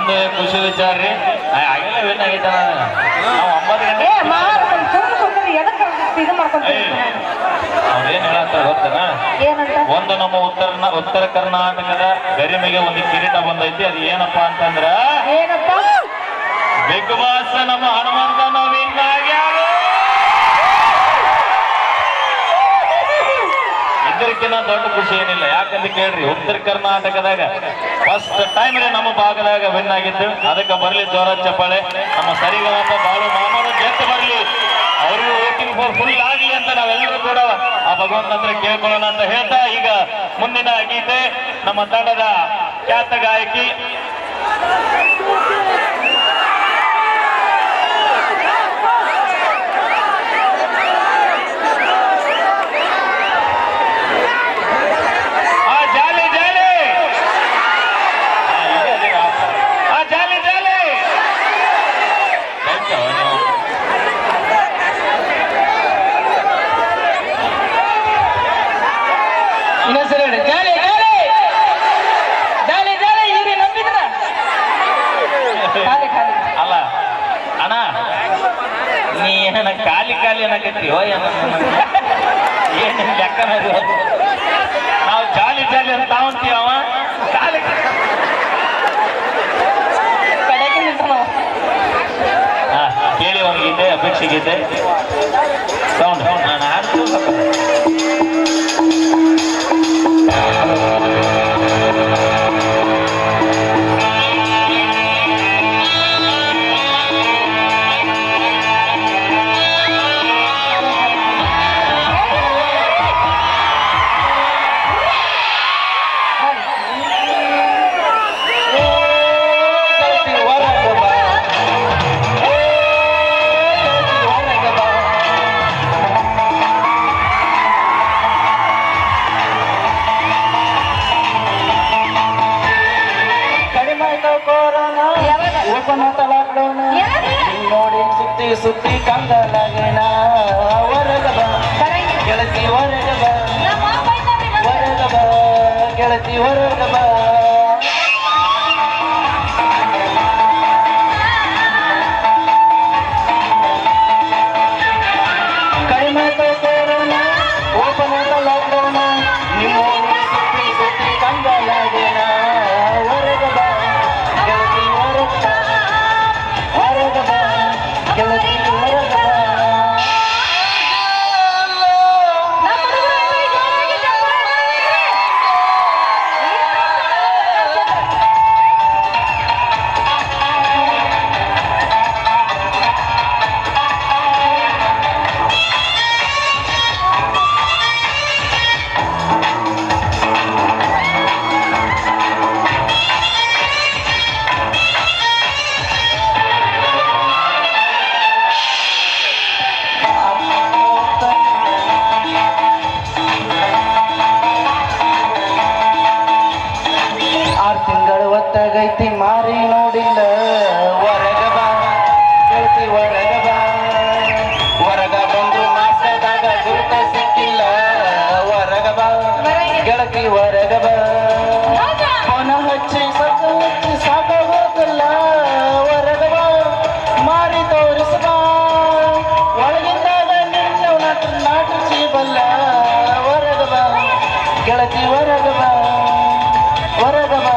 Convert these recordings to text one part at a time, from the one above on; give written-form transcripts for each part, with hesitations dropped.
ಒಂದು ಖುಷಿ ವಿಚಾರ ರೀ ಆಗಿಲ್ಲ ವಿನ್ ಆಗೈತೆ ನಾವು 9 ಗಂಟೆ ಅವ್ರೇನ್ ಹೇಳತ್ತಾರ ಗೊತ್ತನ ಒಂದು ನಮ್ಮ ಉತ್ತರ ಕರ್ನಾಟಕದ ಗರಿಮೆಗೆ ಒಂದು ಕಿರೀಟ ಬಂದೈತಿ ಅದು ಏನಪ್ಪಾ ಅಂತಂದ್ರ ಬಿಗ್ ಬಾಸ್ ನಮ್ಮ ಹನುಮಂತನ ವಿನ್ ಆಗ್ಯಾರ ಇದಕ್ಕಿಂತ ದೊಡ್ಡ ಖುಷಿ ಏನಿಲ್ಲ ಯಾಕಂತ ಕೇಳ್ರಿ ಉತ್ತರ ಕರ್ನಾಟಕದಾಗ ಫಸ್ಟ್ ಟೈಮ್ ರೀ ನಮ್ಮ ಭಾಗದಾಗ ವಿನ್ ಆಗಿತ್ತು ಅದಕ್ಕೆ ಬರ್ಲಿ ಜೋರ ಚಪ್ಪಾಳೆ ನಮ್ಮ ಸರಿಗಮಪ ಬಾಳು ಮಾಮೂಲು ಗೆದ್ದು ಬರ್ಲಿ ಅವ್ರಿಗೂ ವೋಟಿಂಗ್ ಫುಲ್ ಆಗ್ಲಿ ಅಂತ ನಾವೆಲ್ಲರೂ ಕೂಡ ಆ ಭಗವಂತ ಹತ್ರ ಕೇಳ್ಕೊಳ್ಳೋಣ ಅಂತ ಹೇಳ್ತಾ ಈಗ ಮುಂದಿನ ಗೀತೆ ನಮ್ಮ ತಂಡದ ಖ್ಯಾತ ಗಾಯಕಿ ಖಾಲಿ ಅನ್ನಕತ್ತೀವೋ ಏನ್ ಲೆಕ್ಕ ನಾವು ಜಾಲಿ ಜಾಲಿ ಅಂತ ತಾವಂತೀವ ಖಾಲಿ ಕೇಳಿ ಒಂದು ಗೀತೆ ಅಪೇಕ್ಷೆ ಗೀತೆ ಸೌಂಡ್ ನಾನು ಹಾಡ್ತು ನೋಡಿ ಸುತ್ತಿ ಸುತ್ತಿ ಕಂದಲಾಗೇನ ಹೊರಗ ಬಾ ಗೆಳತಿ ಹೊರಗ ಬಾ ಹೊರಗ ಬಾ ಗೆಳತಿ ಹೊರಗ ಬಾ ಕಡಿಮೆ ಆಯ್ತು ಕೊರೋನಾ ಓಪನ್ ಆಯ್ತು ಲಾಕ್ಡೌನ್ ನಿಮ್ಮ ಸುತ್ತಿ ಸುತ್ತಿ ಕಂದಲಾಗೇನ ಹೊರಗ ಬಾ ಗೆಳತಿ ಹೊರಗ ಬಾ ಹೊರಗ ಬಾ ಗೆಳತಿ ಹೊರಗ ಬಾ ಹೊತ್ತಾಗೈತಿ ಮಾರಿ ನೋಡಿಲ್ಲ ಹೊರಗ ಬಾ ಗೆಳತಿ ಹೊರಗ ಬಾ ಹೊರಗ ಬಂದು ಮಾಸದಾಗ ಗುರುತ ಸಿಕ್ಕಿಲ್ಲ ಹೊರಗ ಬಾ ಗೆಳತಿ ಹೊರಗ ಬಾ ಫೋನ ಹಚ್ಚಿ ಸಾಕ ಹೋಗಲ್ಲ ಹೊರಗ ಬಾ ಮಾರಿ ತೋರಿಸ ಬಾ ಒಳಗಿದ್ದಾಗ ನಿನ್ನ ನಾಟಿಸಿ ಬಲ್ಲ ಹೊರಗ ಬಾ ಗೆಳತಿ ಹೊರಗ ಬಾ ಹೊರಗ ಬಾ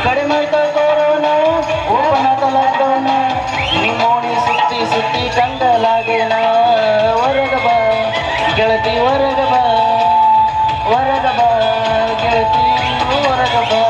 ಕಡಿಮೆ ಆಯ್ತು ಕೊರೋನಾ ಓಪನ್ ಆಯ್ತು ಲಾಕ್ಡೌನ್ ನಿಮ್ಮೋಣಿ ಸುತ್ತಿ ಸುತ್ತಿ ಕಂಡಲಾಗೇನ ಹೊರಗ ಬಾ ಗೆಳತಿ ಹೊರಗ ಬಾ ಹೊರಗ ಬಾ ಗೆಳತಿ ಹೊರಗ ಬಾ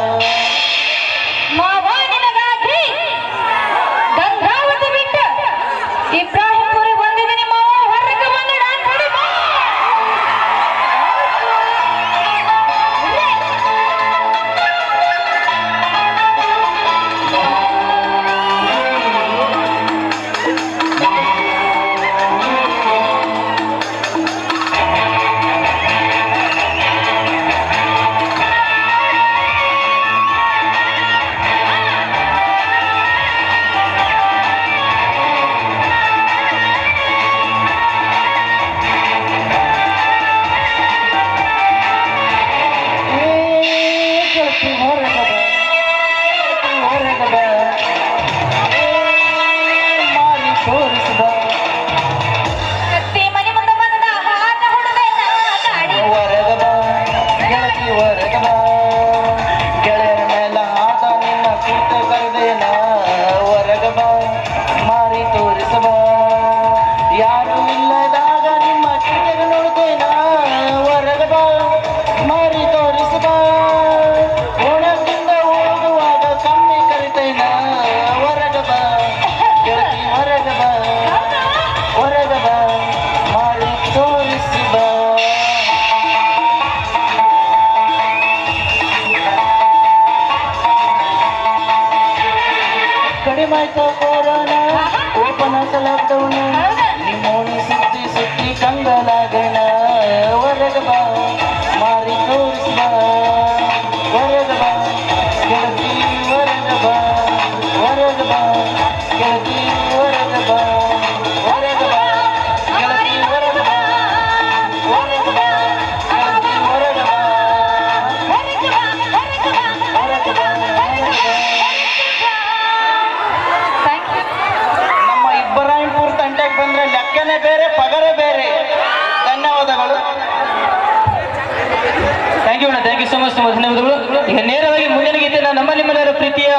ಈಗ ನೇರವಾಗಿ ಮುಂದಿನ ಗೀತೆ ನಮ್ಮ ನಿಮ್ಮೆಲ್ಲರ ಪ್ರೀತಿಯ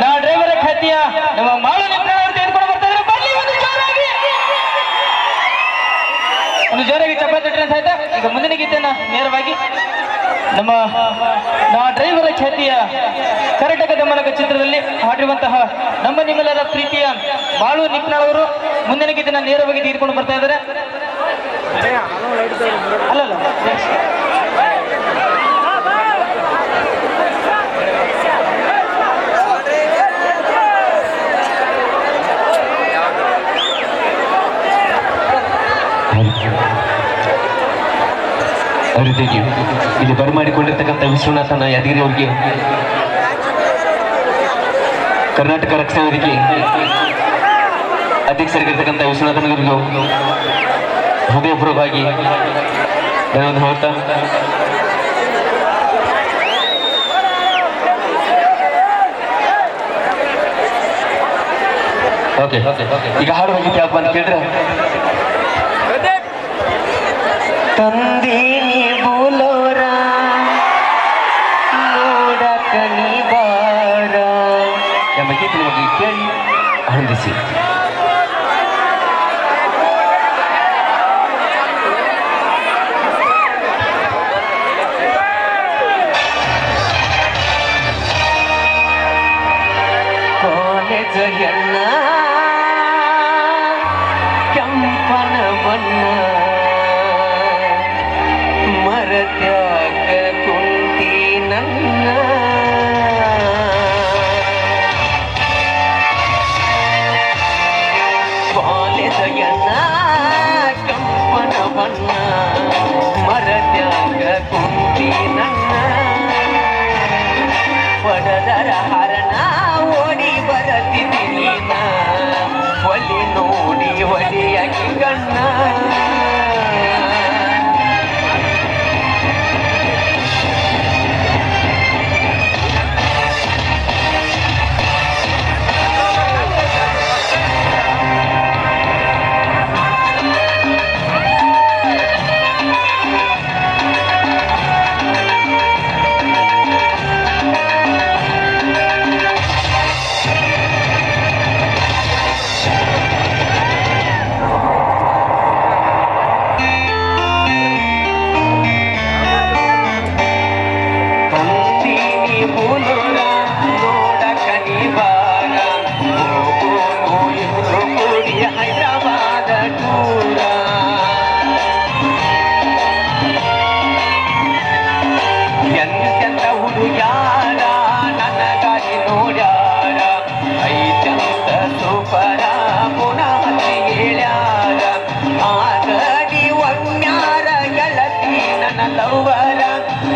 ನಾ ಡ್ರೈವರ್ ಖ್ಯಾತಿಯ ನಮ್ಮ ಮಾಳು ನಿಂತ್ಕೊಂಡು ತೆಗೆದುಕೊಂಡು ಬರ್ತಾ ಇದ್ದಾರೆ. ಬನ್ನಿ ಒಂದು ಜೋರಾಗಿ ಚಪ್ಪಾಳೆ ತಟ್ಟರೆ ಅಂತ ಆಯ್ತಾ. ಈಗ ಮುಂದಿನ ಗೀತೆನ ನೇರವಾಗಿ ನಮ್ಮ ನಾ ಡ್ರೈವರ್ ಖ್ಯಾತಿಯ ಕರ್ನಾಟಕದ ಮೂಲಕ ಚಿತ್ರದಲ್ಲಿ ಹಾಡಿರುವಂತಹ ನಮ್ಮ ನಿಮ್ಮೆಲ್ಲರ ಪ್ರೀತಿಯ ಬಾಳು ನಿಪ್ನಾಳ್ ಅವರು ಮುಂದಿನ ಗೀತೆನ ನೇರವಾಗಿ ತೆಗೆದುಕೊಂಡು ಬರ್ತಾ ಇದ್ದಾರೆ. ಅಲ್ಲಲ್ಲ ಅರಿತೆಗೆ ಇಲ್ಲಿ ಬರಮಾಡಿಕೊಂಡಿರ್ತಕ್ಕಂಥ ವಿಶ್ವನಾಥನ ಯಾದಗಿರಿ ಅವರಿಗೆ ಕರ್ನಾಟಕ ರಕ್ಷಣಾ ವೇದಿಕೆ ಅಧ್ಯಕ್ಷರಾಗಿರ್ತಕ್ಕಂಥ ವಿಶ್ವನಾಥನವರಿಗೂ ಹೃದಯಪೂರ್ವಕವಾಗಿ ಧನ್ಯವಾದ ಹೇಳ್ತಾ ಓಕೆ ಈಗ ಹಾಡು ಹೋಗಿದ್ದೆ ಯಾಕಪ್ಪ ಅಂತ ಕೇಳಿದ್ರೆ ತಂದೀನಿ ಬೋಲೋರ ನೋಡಕ ನೀ ಬಾರ ಎಂಬ ಗೀತೆ ನಿಮಗೆ ಕೇಳಿ ಆನಂದಿಸಿ. ಕಾಲೇಜ ಎಣ್ಣ ಕೆಂಪನ ಬಣ್ಣ ಮರತ್ಯಾಗ ಕುಂತಿ ನನ್ನ ಕಾಲೇಜಯನ್ನ ಕಂಪನ ಬಣ್ಣ ಮರತ್ಯಾಗ ಕುಂತಿ ನನ್ನ ಪಡದರ ಹರಣ ಓಡಿ ಬರತೀನಿ ನೀನ ಒಲಿ ನೋಡಿ ಒಲಿಯಾಗಿ ಕಣ್ಣ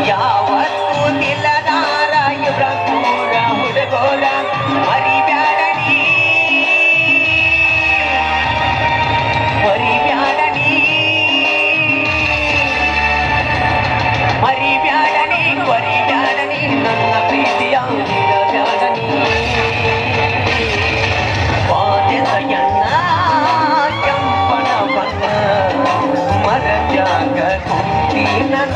ಯಾವತ್ತು ನಿಲ್ಲದಾರ ಇವ್ರ ಕೂಡ ಹುಡುಗೋರ ಮರಿಬ್ಯಾಡನಿ ಮರಿಬ್ಯಾಡನಿ ಮರಿಬ್ಯಾಡನಿ ಮರಿಬ್ಯಾಡನಿ ನನ್ನ ಪ್ರೀತಿಯ ಬ್ಯಾಡನಿ ಪಾದೆಯನ್ನ ಕೆಂಪನ ಬಣ್ಣ ಮರತ್ಯಾಗ ಕುಂತಿ ನನ್ನ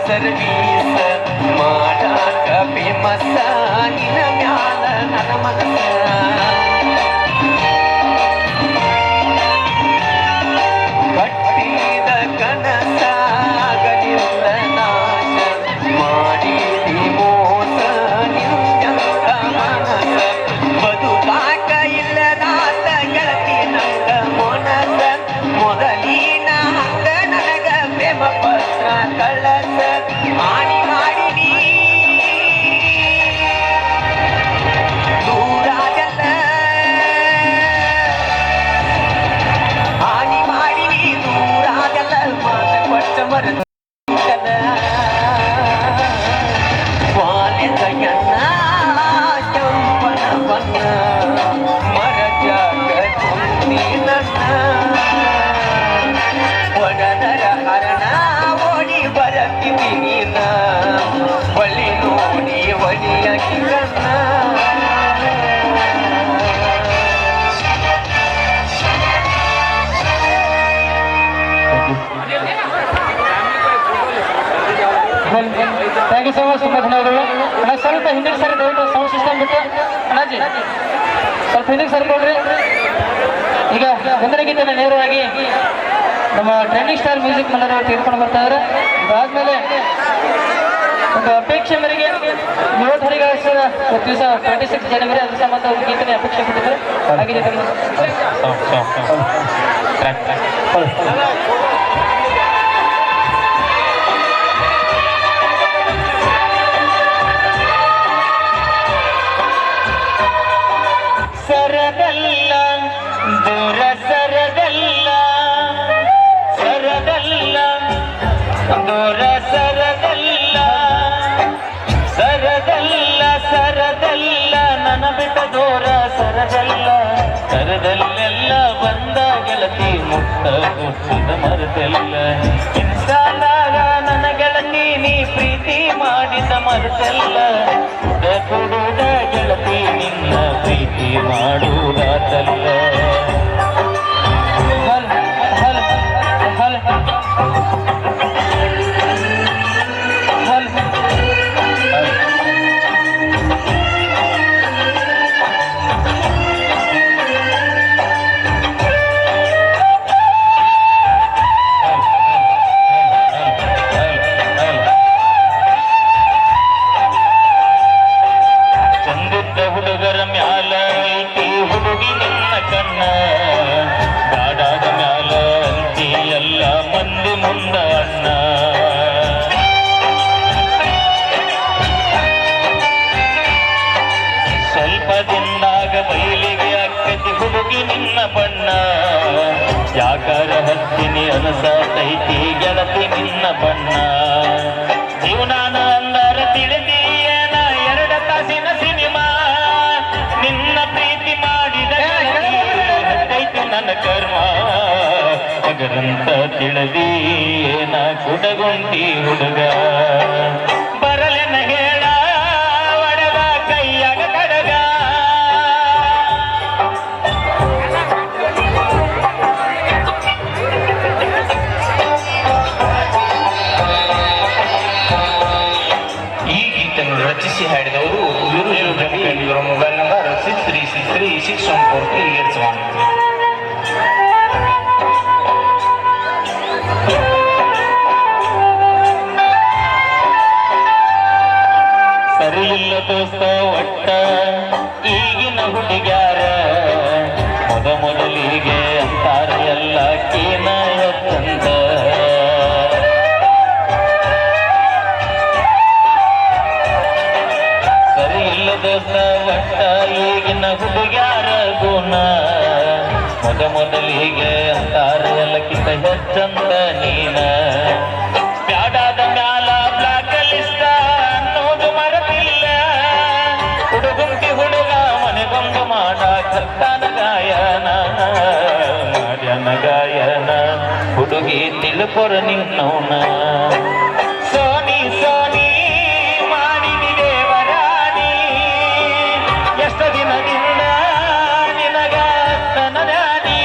ಸರ್ವೀಸ ಮಾಡಾಕ ಫೇಮಸ್ ನಿನ್ನ ಮ್ಯಾಲ ನನ್ನ ಮನಸ್ಸ ಕಟ್ಟಿದ ಕನಸ ಆಗಲಿಲ್ಲ ನಾಶ ಮಾಡಿದಿ ಮೋಸ ನಿಂತ ಮನಸ ಬದುಕಾಕ ಇಲ್ಲದಾತ ಗೆಳತಿ ನಂಗ ಮೊನಸ ಮೊದಲಿನ ಹಂಗ ನನಗ ಪ್ರೇಮ ಪತ್ರ ಕಳಸ ಹಾನಿ ಮಾಡಿನಿ ದೂರಾಗಲ್ಲ ಹಾನಿ ಮಾಡಿನಿ ದೂರಾಗಲ್ಲ ಮಾತ ಕೊಟ್ಟ ಮರದ ಯು ಸೊ ಮಚ್, ತುಂಬ ಧನ್ಯವಾದಗಳು ಅಣ್ಣ. ಸ್ವಲ್ಪ ಹಿಂದಿಗೆ ಸರಿ ದಯವಿಟ್ಟು ಸೌಂಡ್ ಸಿಸ್ಟಮ್ ಬಿಟ್ಟು ಅಣ್ಣಾಜಿ ಸ್ವಲ್ಪ ಹಿಂದಿಗೆ ಸರ್ಕೊಳ್ರಿ. ಈಗ ಮುಂದಿನ ಗೀತೆನ ನೇರವಾಗಿ ನಮ್ಮ ಟ್ರೆಂಡಿಂಗ್ ಸ್ಟಾರ್ ಮ್ಯೂಸಿಕ್ ಮನೆಯವರು ತೆಗೆದುಕೊಂಡು ಬರ್ತಾ ಇದ್ದಾರೆ. ಇದಾದ್ಮೇಲೆ ಒಂದು ಅಪೇಕ್ಷೆ ಮೇರೆಗೆ ಯುವ ಹರಿಗಾಯಿಸಿದ ದಿವಸ 26 ಜನವರಿ ಅದು ಸಂಬಂಧ ಒಂದು ಗೀತೆನೇ ಅಪೇಕ್ಷೆ ಪಟ್ಟಿದ್ದಾರೆ. ಹಾಗೆ ಸರದಲ್ಲ ದೂರ ಸರದಲ್ಲ ಸರದಲ್ಲ ದೂರ ಸರದಲ್ಲ ಸರದಲ್ಲ ಸರದಲ್ಲ ನನ್ನ ಬಿಟ್ಟ ದೂರ ಸರದಲ್ಲ ಸರದಲ್ಲೆಲ್ಲ ಬಂದ ಗೆಳತಿ ಮುಟ್ಟ ಮುಟ್ಟಿದ ಮರದಲ್ಲ ಇನ್ಸ್ಟಾದಾಗ ನನ್ನ ಗೆಳತಿ ನೀ ಪ್ರೀತಿ ಮಾಡಿದ ಮರದಲ್ಲ ಕೊಡುದ ಗೆಳತಿ ನಿನ್ನ ಪ್ರೀತಿ ಮಾಡುವುದಾತಲ್ಲ. ಹಲ್ ಹಲ್ ಹಲ್ ಹಲ್ ಚಂದಿದ್ದ ಹುಡುಗರ ಮ್ಯಾಲ ಐತಿ ಹುಡುಗಿ ನಿನ್ನ ಕಣ್ಣ ಗಾಡಾದ ಮ್ಯಾಲ ಅಂತಿ ಎಲ್ಲ ಮಂದಿ ಮುಂದ ಅಣ್ಣ. ಸ್ವಲ್ಪ ದಿನದಾಗ ಬಯಲಿಗೆ ಅಕ್ಕತಿ ಹುಡುಗಿ ನಿನ್ನ ಬಣ್ಣ ಯಾಕಾರ ಹತ್ತಿನಿ ಅನಸತೈತಿ ಗೆಳತಿ ನಿನ್ನ ಬಣ್ಣ. ಜೀವನಾನ ಅಂದರ ತಿಳಿದೀಯೇನ 2 ತಾಸಿನ ಸಿನಿಮಾ ನಿನ್ನ ಪ್ರೀತಿ ಮಾಡಿದ ಹತ್ತೈತಿ ನನ್ನ ಕರ್ಮ ಮಗರಂತ ತಿಳಿದಿ ಏನ ಕುಡಗುಂಟಿ ಹುಡುಗ ಬರಲೆನ ಹೇಳ ಒಡಗ ಕೈಯಾಗ ಕಡಗ. ಈ ಗೀತೆಯನ್ನು ರಚಿಸಿ ಹಾಡಿದವರು ಇವರ ಮೊಬೈಲ್ ನಂಬರ್ 6363614381. ಸರಿಯಿಲ್ಲ ದೋಸ್ತ ಒಟ್ಟ ಈಗಿನ ಹುಡುಗ್ಯಾರ ಮೊದಲಿಗೆ ಅಂತಾರ ಎಲ್ಲ ಕೀನ ಎತ್ತಂತ. ಸರಿಯಿಲ್ಲ ದೋಸ್ತ ಒಟ್ಟ ಈಗಿನ ಹುಡುಗ್ಯಾರ ಗುಣ ಮೊದಲಿಗೆ ಅಂತಾರ ಎಲ್ಲ ಕಿತ್ತ ಹೆಚ್ಚಂತ ನೀನ. ಬ್ಯಾಡಾದ ಮ್ಯಾಲ ಬ್ಲಾಕ್ ಲಿಸ್ಟ ಅನ್ನೋದು ಮರತಿಲ್ಲ ಹುಡುಗುಂಟಿ ಹುಡುಗ ಮನೆಗೊಂದು ಮಾಡ ಕರ್ತಾನ ಗಾಯನ ಮಾಡ್ಯನ ಗಾಯನ ಹುಡುಗಿ ತಿಳ್ಕೊರ ನಿನ್ನವನ. ಸೋನಿ ಸೋನಿ ಮಾಡಿದಿ ದೇವರಾಣಿ ಎಷ್ಟು ದಿನದಿಂದ ನಿನಗ ತನದಾನಿ.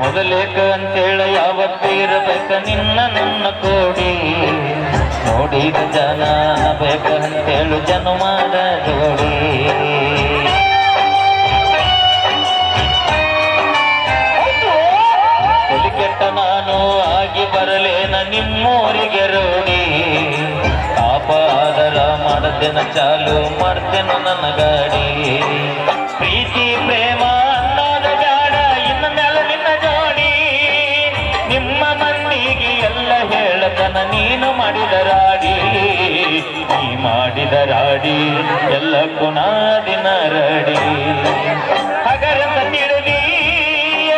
ಮೊದಲೇಕ ಅಂತೇಳ ಯಾವತ್ತೂ ಇರಬೇಕ ನಿನ್ನ ನನ್ನ ಕೋಡಿ ನೋಡಿದ ಜನ ಬೇಕ ಅಂತೇಳು ಜನುಮಾದ ಜೋಡಿ. ಕೆಟ್ಟ ನಾನು ಆಗಿ ಬರಲೇನ ನಿಮ್ಮೂರಿಗೆ ರೋಡಿ ಪಾಪ ಆದರ ಮಾಡ್ತೇನ ಚಾಲು ಮಾಡ್ತೇನ ನನ್ನ ಗಾಡಿ. ಪ್ರೀತಿ ಪ್ರೇಮ ಅನ್ನೋದ ಗಾಡ ಇನ್ನ ಮ್ಯಾಲ ನಿನ್ನ ಜೋಡಿ ನಿಮ್ಮ ಮಂದಿಗೆ ಎಲ್ಲ ಹೇಳತನ ನೀನು ಮಾಡಿದ ರಾಡಿ ನೀ ಮಾಡಿದ ರಾಡಿ ಎಲ್ಲ ಕುನಾದಿನ ರಡಿ. ಹಗರತ ತಿಳಿದಿ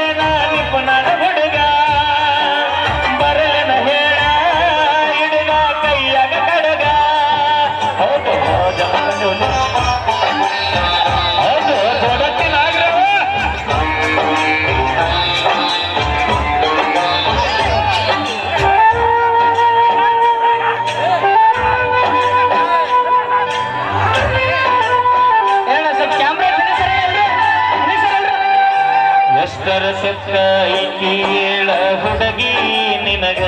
ಏನ ನಿಪುಣನ ಹುಡುಗ ಬರಲನ ಹೇಳ ಹಿಡುಗ ಕೈಯಾಗ ಕಡಗ. ಹೌದು ಹೌದು ವರ್ಷಕ್ಕ ಕೇಳ ಹುಡುಗಿ ನಿನಗ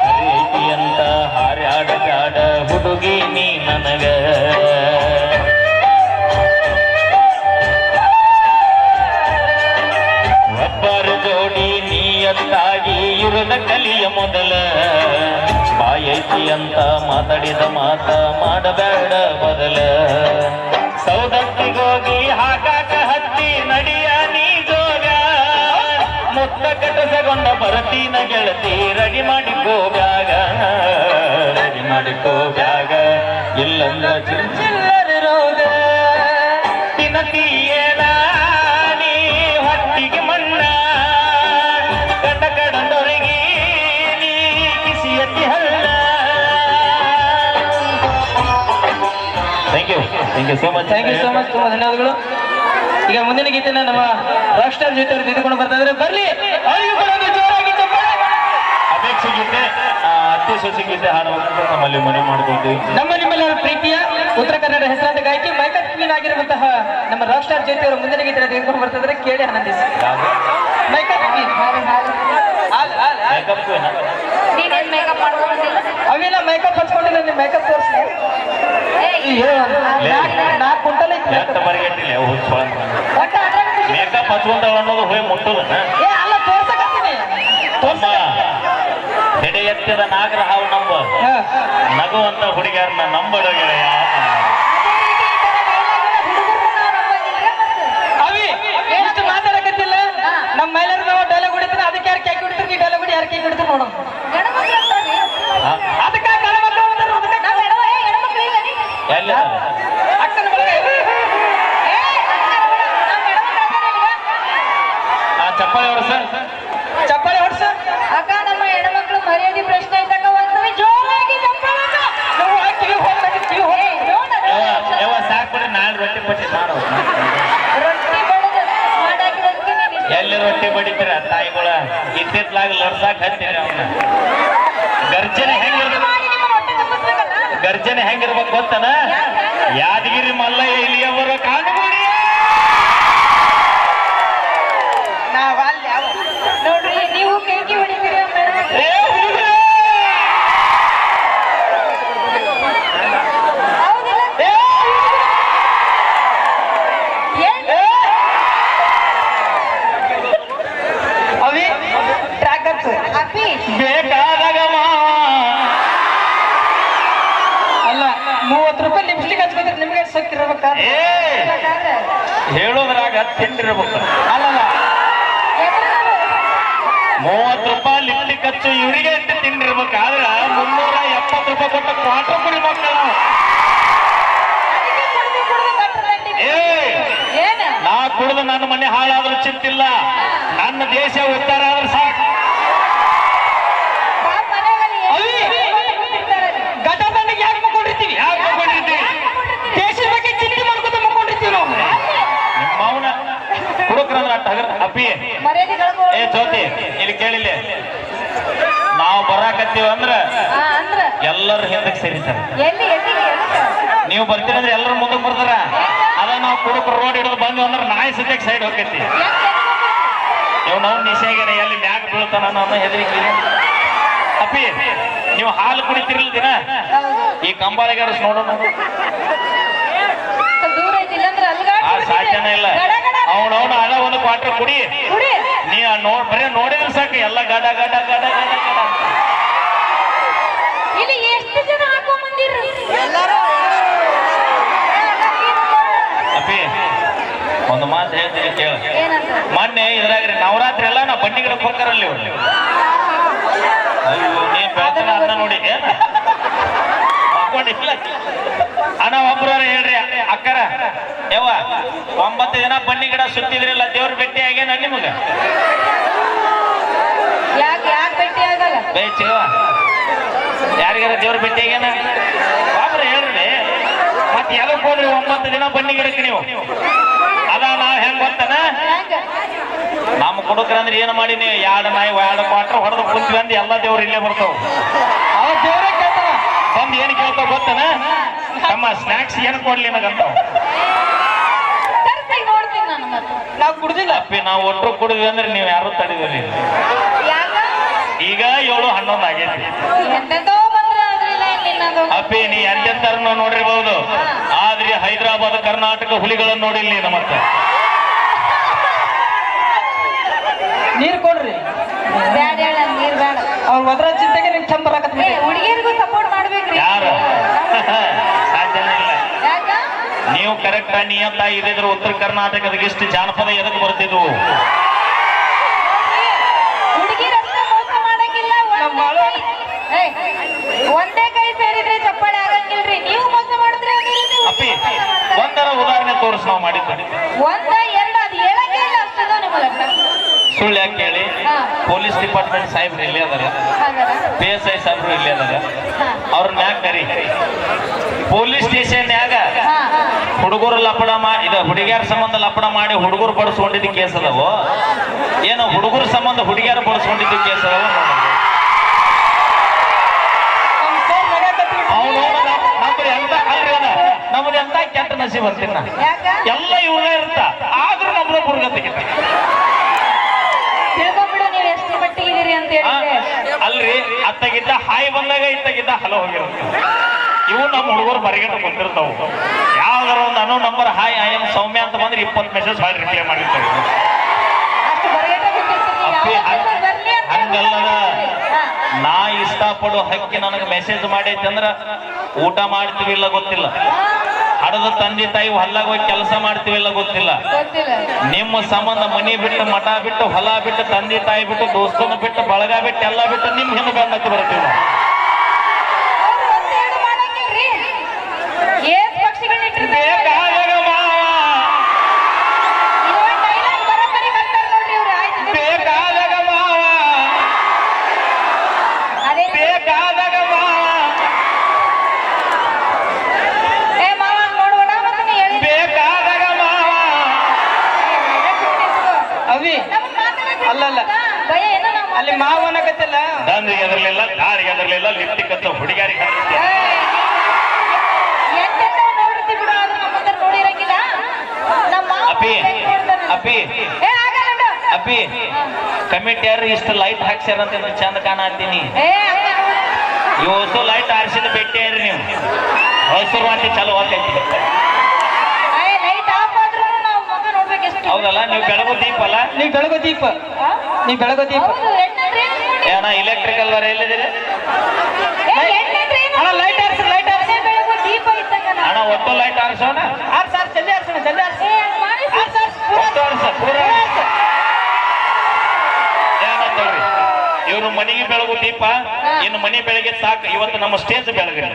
ಪ್ರೀತಿ ಅಂತ ಹಾರ್ಯಾಡ ಹುಡುಗಿ ನೀ ನನಗ ಒಬ್ಬರ ಜೋಡಿ ನೀಯತ್ತಾಗಿ ಇರದ ಕಲಿಯ ಮೊದಲ ಬಾಯೈತಿ ಅಂತ ಮಾತಾಡಿದ ಮಾತ ಮಾಡಬೇಡ ಬದಲ ಸೌದತ್ತಿಗೋಗಿ ಹಾಕಾಕ ಹತ್ತಿ ನಡಿಯ ನೀ ಜೋಗ ಮುತ್ತ ಕಟಸಗೊಂಡ ಬರತೀನ ಗೆಳತಿ ರೆಡಿ ಮಾಡಿಕೋ ಬ್ಯಾಗ ಇಲ್ಲಂದ್ರ ಚಿಲ್ಲರ ರೋಗ ತಿನ್ನತೀಯೇನ ನೀ ಹೊಟ್ಟಿಗೆ ಮಣ್ಣ ಕಂಡ ಕಡಂದೊರಗಿ ನೀ ಕಿಸಿಯತಿ ಹಳ್ಳ. Thank you so much. ತುಂಬಾ ಧನ್ಯವಾದಗಳು. ಈಗ ಮುಂದಿನ ಗೀತೆನ ನಮ್ಮ ರಾಕ್ ಸ್ಟಾರ್ ಜೊತೆ ತೆಗೆದುಕೊಂಡು ಬರ್ತಾ ಇದ್ರೆ ಬರ್ಲಿ ಅವರಿಗೂ ಕೂಡ ಒಂದು ಜೋರಾಗಿ ಚಪ್ಪಾಳೆ. ಅಪೇಕ್ಷೆ ಗೀತೆ ಅತ್ತಿ ಸೊಸೆ ಗೀತೆ ಹಾಡುವಂತ ನಮ್ಮಲ್ಲಿ ಮನವಿ ಮಾಡ್ಕೊಳ್ತೀವಿ. ನಮ್ಮ ನಿಮ್ಮೆಲ್ಲರ ಪ್ರೀತಿಯ ಉತ್ತರ ಕನ್ನಡ ಹೆಸರಾದ ಗಾಯಕಿ ಮೈಕಟ್ ಕ್ವೀನ್ ಆಗಿರುವಂತಹ ನಮ್ಮ ರಾಕ್ ಸ್ಟಾರ್ ಜ್ಯೋತಿ ಅವರು ಮುಂದಿನ ಗೀತೆನ ತೆಗೆದುಕೊಂಡು ಬರ್ತಾ ಇದ್ರೆ ಕೇಳಿ ಆನಂದಿಸಿ. ಮೈಕಟ್ ಕ್ವೀನ್ ಮೇಕಪ್ ನೀನೇನ್ ಮೇಕಪ್ ಮಾಡ್ಕೊಂಡಿಲ್ಲ? ಅವಿನ ಮೇಕಪ್ ಹಚ್ಕೊಂಡಿಲ್ಲ, ನಿಮ್ಮ ಮೇಕಪ್ ತೋರಿಸಿ. 4 ಕ್ವಿಂಟಲ್ ಐತಿ ಬರಿಗಟ್ಟಿಲ್ಲ ಒಟ್ಟ ಅದ್ರಾಗ ಖುಷಿ. ಮೇಕಪ್ ಹಚ್ಕೊಂಡವ ಅನ್ನೋದು ಹೋಗಿ ಮುಟ್ಟೋದನ್ನ ಅಲ್ಲ ತೋರ್ಸಕತ್ತೀನಿ. ತಮ್ಮ ಹೆಡೆ ಎತ್ತಿದ ನಾಗರ ಹಾವು ನಂಬ ನಗುವಂತ ಹುಡುಗಿಯರನ್ನ ನಂಬಡ ಗೆಳೆಯ. ಅವಿ ಎಷ್ಟು ಮಾತಾಡಕತ್ತಿಲ್ಲ. ನಮ್ಮ ಮೈಲರ್ ನಾವು ಡೈಲಾಗ್ ಹೊಡಿತೀನಿ, ಅದಕ್ಕೆ ಯಾರು ಕೇಕ್ ಹೊಡಿತೀರಿ, ಈ ಡೈಲಾಗ್ ಹೊಡಿ ಯಾರು ಕೇಕ್ ಹೊಡಿತೀರಿ ನೋಡೋಣ. ಅದಕ್ಕೆ ಗಣಮಕ್ಳು ಅಂತಾರೆ, ಅದಕ್ಕೆ ಎಲ್ಲ ಅಕ್ಕನ ಮಗ ಚಪ್ಪಾಳೆ ಅವರು ಸರ್ ಚಪ್ಪಾಳೆ ಹೊಡ್ಸ. ಅಕ್ಕ ನಮ್ಮ ಹೆಣ್ಮಕ್ಳು ಮರ್ಯಾದೆ ಪ್ರಶ್ನೆ ಇದ್ದಾಗ ಒಂದು ಜೋರಾಗಿ ಚಪ್ಪಾಳೆ ಹಾಕು. ನೀವು ಕಿವಿ ಹೋಗ್ಬೇಕು, ಕಿವಿ ಹೋಗಿ. ಯಾವ ಸಾಕ್ಬಿಡ್ರಿ, ನಾಳೆ ರೊಟ್ಟಿ ಪಟ್ಟಿ ಮಾಡೋ ರೊಟ್ಟಿ ಬಡದ ಸ್ಮಾರ್ಟ್ ಹಾಕಿರೋದಕ್ಕೆ ನೀನು ಇಷ್ಟ. ಎಲ್ಲಿ ರೊಟ್ಟಿ ಬಡಿತೀರ ತಾಯಿಗಳ ಇತ್ತಿತ್ಲಾಗ ಲರ್ಸಾಕ್ ಹತ್ತೀರಿ ಅವನ್ನ. ಗರ್ಜನೆ ಹೆಂಗಿರ್ಬೇಕು, ಮಾಡಿ ನಿಮ್ಮ ಹೊಟ್ಟೆ ತುಂಬಿಸ್ಬೇಕಲ್ಲ. ಗರ್ಜನೆ ಹೆಂಗಿರ್ಬೇಕು ಗೊತ್ತನ? ಯಾದಗಿರಿ ಮಲ್ಲಯ್ಯ ಇಲ್ಲಿಯವರ ಕಾಣುಗುಡಿ ನಾವಲ್ಲಿ ಯಾವ ನೋಡ್ರಿ ನೀವು ಕೇಕಿ ಹೊಡಿತೀರಿ ನಮ್ಮ ಹೆಣ್ಮಕ್ಳು. ಏ ಹುಡುಗ್ರೇ! ಹೌದಿಲ್ಲ? ಏನ್? ಅವಿ ಟ್ರ್ಯಾಕ್ ಹಚ್ಚು. ಅಪ್ಪಿ ಬೇಕಾದಾಗ ಮಾವ ಅಲ್ಲ 30 ರೂಪಾಯಿ ಲಿಪ್ಸ್ಟಿಕ್ ಹಚ್ಕೋದ್ರೆ ನಿಮ್ಗೆ ಶಕ್ತಿ ಇರ್ಬೇಕಾದ್ರೆ. ಏ ಹೇಳೋದ್ರಾಗ ತಿಂಡಿರ್ಬೇಕು. ಅಲ್ಲಲ್ಲ 30 ರೂಪಾಯಿ ಲಿಪ್ಟಿಕ್ ಹಚ್ಚು ಇವರಿಗೆ ಎಷ್ಟು ತಿಂಡಿರ್ಬೇಕಾದ್ರ 370 ರೂಪಾಯಿ ಕೊಟ್ಟ ಕ್ವಾರ್ಟರ್ ಕುಡಿ ಮಕ್ಕಳು. ಅದಕ್ಕೆ ಕುಡ್ದು ಬಟ್ಟೆ ಗಂಟೆ ಏ ಏನ? ನಾ ಕುಡ್ದು ನನ್ನ ಮನೆ ಹಾಳಾದ್ರೂ ಚಿಂತಿಲ್ಲ, ನನ್ನ ದೇಶ ಉದ್ಧಾರ ಆದ್ರೆ ಸಾಕು. ಪಾಪ ಮನೆಯಲ್ಲಿ ಗಟ ದಂಡಿಗೆ ಯಾಕೆ ಮಕ್ಕೊಂಡಿರ್ತೀವಿ? ಯಾಕೆ ತಗೊಂಡಿದ್ದೀವಿ? ದೇಶದ ಬಗ್ಗೆ ಚಿಂತೆ ಮಾಡ್ಕೊತ ಮಕ್ಕೊಂಡಿರ್ತೀವಿ ನಾವು. ನಿಮ್ಮ ಮೌನ ಹುಡುಕ್ರಂದ್ರ ಟಗರ್ ಅಪ್ಪಿ. ಮರ್ಯಾದೆ ಏ ಜ್ಯೋತಿ ಇಲ್ಲಿ ಕೇಳಿಲ್ಲ, ನಾವು ಬರಾಕತ್ತೀವಿ ಅಂದ್ರ ಅಂದ್ರ ಎಲ್ಲರ ಹಿಂದಕ್ಕೆ ಸೇರಿತಾರೆ. ಎಲ್ಲಿ ಎಲ್ಲಿಗೆ ಎದಕ್ಕೆ? ನೀವು ಬರ್ತೀರಂದ್ರೆ ಎಲ್ಲರ ಮುಂದಕ್ಕೆ ಬರ್ತಾರ. ಅದ ನಾವು ಕುಡುಕರು ರೋಡ್ ಹಿಡಿದು ಬಂದ್ವಿ ಅಂದ್ರೆ ನಾಯಿ ಸದ್ಯಕ್ಕೆ ಸೈಡ್ ಹೋಗ್ತೈತಿ. ಇವ್ ನಾವು ನಿಶೆಗೆ ಎಲ್ಲಿ ಮ್ಯಾಗ ಬೀಳ್ತಾನ ಅನ್ನೋ ಹೆದರಿಕೆ. ಅಪ್ಪಿ ನೀವು ಹಾಲು ಕುಡಿತಿರ್ಲಿಲ್ಲ ದಿನ ಈ ಕಂಬಾಳಿಗಾರ ನೋಡೋಣ. ದೂರ ಐತಿ, ಇಲ್ಲಂದ್ರೆ ಅಲ್ಗಾಡ್ ಆ ಸಾಧ್ಯನ ಇಲ್ಲ. ಅವನವನು ಅದ ಒಂದು ಕ್ವಾರ್ಟರ್ ಕುಡಿ, ಕುಡಿ. ನೀ ಬರೀ ನೋಡಿದ್ರೆ ಸಾಕು ಎಲ್ಲ ಗಡ ಗಡ ಗಡ ಗಡ ಗಡ. ಇಲ್ಲಿ ಎಷ್ಟು ಜನ ಹಾಕೊಂಡ್ ಬಂದಿರ್ರಿ? ಅಪ್ಪಿ ಒಂದು ಮಾತು ಹೇಳ್ತೀನಿ ಕೇಳ. ಏನಂತ? ಮೊನ್ನೆ ಇದ್ರಾಗ್ರಿ ನವರಾತ್ರಿ ಎಲ್ಲ ನಾ ಬನ್ನಿ ಗಿಡಕ್ಕೆ ಹೋಗ್ತಾರಲ್ಲಿ ಅವ್ರು. ಅಯ್ಯೋ ನೀ ಬೆಳತನ ಅನ್ನ ನೋಡಿ ಏನ ಹಾಕೊಂಡಿಲ್ಲ. ಅಣ್ಣ ಒಬ್ರು ಹೇಳ್ರಿ ಅಕ್ಕರ ಯವ್ವ 9 ದಿನ ಬನ್ನಿ ಗಿಡ ಸುತ್ತಿದ್ರಿಲ್ಲ, ದೇವ್ರ ಭೇಟಿ ಆಗ್ಯಾನ ನಿಮಗ? ಯಾಕೆ ಭೇಟಿ ಆಗಲ್ಲ? ಬೇಚೇವ ಯಾರಿಗಾರ ದೇವ್ರ ಭೇಟಿ ಆಗ್ಯಾನ? ಒಬ್ರು ಹೇಳ್ರಿ. ಮತ್ತೆ ಯಾವಾಗ ಹೋದ್ರಿ 9 ದಿನ ಬನ್ನಿ ಗಿಡಕ್ಕೆ ನೀವು? ಅದ ನಾವ್ ಹೆಂಗ್ ಗೊತ್ತನ, ಹೆಂಗ? ನಮ್ಮ ಕುಡುಕ್ರಂದ್ರೆ ಏನು ಮಾಡಿ ನೀವು 2 ನಾಯಿ 2 ಕ್ವಾರ್ಟರ್ ಹೊಡೆದು ಕುಂತ್ವಿ ಅಂದ್ ಎಲ್ಲ ದೇವ್ರು ಇಲ್ಲೇ ಬರ್ತಾವ. ಅವ ದೇವರೇ ಕೇಳ್ತಾನ. ಬಂದ್ ಏನ್ ಕೇಳ್ತಾವ ಗೊತ್ತನ? ತಮ್ಮ ಸ್ನಾಕ್ಸ್ ಏನ್ ಕೊಡ್ಲಿ ನನಗಂತಾವ. ತರ್ಸಿ ನೋಡ್ತೀನಿ ನಾನು. ಮತ್ತೆ ನಾವು ಕುಡ್ದಿಲ್ಲ. ಅಪ್ಪಿ ನಾವು ಒಟ್ಟರು ಕುಡಿದ್ವಿ ಅಂದ್ರೆ ನೀವು ಯಾರು ತಡಿದ್ರಿ. ಯಾಕ ಈಗ 7-11 ಆಗೈತಿ. ಎಂತೆಂತೋ ಬಂದ್ರೆ ಅದ್ರಿಲ್ಲ ನಿನ್ನದು. ಅಪ್ಪಿ ನೀ ಎಂತೆಂತಾರನ್ನ ನೋಡಿರ್ಬಹುದು, ಆದ್ರೆ ಹೈದರಾಬಾದ್ ಕರ್ನಾಟಕ ಹುಲಿಗಳನ್ನು ನೋಡಿಲ್ಲ ನೀನು. ಮತ್ತೆ ನೀರ್ ಕೊಡ್ರಿ. ಬ್ಯಾಡ ಹೇಳ ನೀರ್ ಬೇಡ. ಅವ್ರ ಒದ್ರ ಚಿಂತೆಗೆ ನಿಮ್ ಚಂದ ಬರಾಕತ್ ಹುಡುಗಿಯರಿಗೂ ಸಪೋರ್ಟ್ ಮಾಡ್ಬೇಕ್ರಿ. ಯಾರು ಸಾಧ್ಯನೇ ಇಲ್ಲ. ಯಾಕ ನೀವು ಕರೆಕ್ಟ್ ನಿಯಂತ ಇದ್ರೆ ಉತ್ತರ ಕರ್ನಾಟಕದ ಇಷ್ಟು ಜಾನಪದ ಎದಕ್ಕೆ ಬರ್ತಿದ್ವು? ಹುಡುಗಿರಷ್ಟೇ ಮೋಸ ಮಾಡಂಗಿಲ್ಲ. ಒಂದೇ ಕೈ ಸೇರಿದ್ರೆ ಚಪ್ಪಾಳೆ ಆಗಂಗಿಲ್ರಿ. ನೀವು ಮೋಸ ಮಾಡಿದ್ರೆ ಅಪ್ಪಿ ಒಂದರ ಉದಾಹರಣೆ ತೋರಿಸ್ ನಾವು ಮಾಡಿದ್ದು. ಒಂದ ಎರಡು ಅದು ಹೇಳಂಗೇ ಇಲ್ಲ. ಅಷ್ಟದ ನಿಮ್ಮ ಲಗ್ನ ಸುಳ್ಳು ಯಾಕೆ ಹೇಳಿ? ಪೊಲೀಸ್ ಡಿಪಾರ್ಟ್ಮೆಂಟ್ ಸಾಹೇಬ್ರು ಇಲ್ಲೇ ಅದಾರ, PSI ಸಾಹೇಬ್ರು ಇಲ್ಲೇ ಅದಾರ. ಅವ್ರ ಮ್ಯಾಗ ಕರಿ ಪೊಲೀಸ್ ಸ್ಟೇಷನ್ಯಾಗ ಹುಡುಗರು ಲಪಡ ಇದು ಹುಡುಗಿಯರ ಸಂಬಂಧ ಲಪಡ ಮಾಡಿ ಹುಡುಗರು ಬಡಿಸ್ಕೊಂಡಿದ್ದು ಕೇಸ್ ಅದಾವು. ಏನು ಹುಡುಗರ ಸಂಬಂಧ ಹುಡುಗಿಯರು ಬಡಿಸ್ಕೊಂಡಿದ್ದು ಕೇಸ್ ಅದಾವ. ಅವನು ನಮ್ದು ಎಂತ ಕೆಟ್ಟ ನಸೀಬ್ ಅಂತೀನ. ಎಲ್ಲ ಇವ್ರೇ ಇರ್ತ, ಆದ್ರೂ ನಮ್ದು ಬುರ್ಗತ್ತಿಗೆ ತಿಳ್ಕೊಂಡ್ಬಿಡು ನೀವು ಎಷ್ಟು ಮಟ್ಟಿಗಿದ್ದೀರಿ ಅಂತ ಹೇಳಿದ್ರೆ. ಅಲ್ರಿ ಅತ್ತಾಗಿದ್ದ ಹಾಯ್ ಬಂದಾಗ ಇತ್ತಾಗಿದ್ದ ಹಲೋ ಹೋಗಿರುತ್ತೆ. ಇವು ನಮ್ಮ ಹುಡುಗರು ಬರಿಗಟ್ಟು ಬಂದಿರ್ತಾವು. ಯಾವ್ದಾರ ಒಂದು ಅನ್ನೋ ನಂಬರ್ ಹಾಯ್ ಐ ಎಂ ಸೌಮ್ಯ ಅಂತ ಬಂದ್ರೆ 20 ಮೆಸೇಜ್ ಮಾಡಿ ರಿಪ್ಲೈ ಮಾಡಿರ್ತಾವೆ. ಅಷ್ಟು ಬರಗಟ್ಟ ಬಿಟ್ಟಿರ್ತೀರಿ. ಹಂಗಲ್ಲದ ನಾ ಇಷ್ಟಪಡೋ ಹಕ್ಕಿ ನನಗೆ ಮೆಸೇಜ್ ಮಾಡೈತಿ ಅಂದ್ರ ಊಟ ಮಾಡ್ತೀವಿ ಇಲ್ಲ ಗೊತ್ತಿಲ್ಲ, ಹಡದ ತಂದೆ ತಾಯಿ ಹೊಲ್ಲಾಗ ಹೋಗಿ ಕೆಲಸ ಮಾಡ್ತೀವಿ ಇಲ್ಲ ಗೊತ್ತಿಲ್ಲ. ನಿಮ್ಮ ಸಂಬಂಧ ಮನಿ ಬಿಟ್ಟು ಮಠ ಬಿಟ್ಟು ಹೊಲ ಬಿಟ್ಟು ತಂದೆ ತಾಯಿ ಬಿಟ್ಟು ದೋಸ್ತನ ಬಿಟ್ಟು ಬಳಗ ಬಿಟ್ಟು ಎಲ್ಲ ಬಿಟ್ಟು ನಿಮ್ ಹಿಂದೆ ಬೆನ್ನತ್ತಿ ಬರ್ತೀವಿ ನಾವು. ಅಲ್ಲಲ್ಲ ಅಲ್ಲಿ ಮಾವನಗತ್ತಿಲ್ಲ, ದಂದ್ರಿಗೆ ಅದರಲ್ಲೆಲ್ಲ ದಾರಿಗೆ ಅದರಲ್ಲೆಲ್ಲ ಲಿಫ್ಟಿಗೆ ಅಂತ ಹುಡುಗಾರಿಗೆ ಅಪ್ಪಿ ಅಪ್ಪಿ ಅಪ್ಪಿ ಕಮಿಟಿಯರು ಇಷ್ಟು ಲೈಟ್ ಹಾಕ್ಸ್ಯಾರ ಅಂತ ಚಂದ ಕಾಣತ್ತೀನಿ. ಇವತ್ತು ಲೈಟ್ ಆರಿಸಿದ ಭೇಟಿಯಾರಿ ನೀವು ಹಸಿರು ವಾಟಿ ಚಾಲು ಆಗ್ತೈತಿ. ಹೌದಲ್ಲ, ನೀವು ಬೆಳಗು ದೀಪ ಅಲ್ಲ? ನೀವು ಬೆಳಗೋ ದೀಪ, ನೀವು ಬೆಳಗೋ ದೀಪ. ಏನ ಇಲೆಕ್ಟ್ರಿಕಲ್ ವರ ಎಲ್ಲಿದ್ದೀರಿ? ಲೈಟ್ ಆರಿಸಿ, ಲೈಟ್ ಆರಿಸಿ. ಅಣ್ಣ ಒಟ್ಟು ಲೈಟ್ ಆರಿಸೋಣ. ಸರ್ ಜಲ್ದಿ ಆರಿಸೋಣ, ಜಲ್ದಿ ಆರಿಸಿ. ಒಟ್ಟು ಆರಿಸ ಪೂರ ಏನಂತವ್ರಿ ಇವ್ರು ಮನೆಗೆ ಬೆಳಗು ದೀಪ, ಇನ್ನು ಮನೆ ಬೆಳಗ್ಗೆ ಸಾಕು. ಇವತ್ತು ನಮ್ಮ ಸ್ಟೇಜ್ ಬೆಳಗ್ಗೆ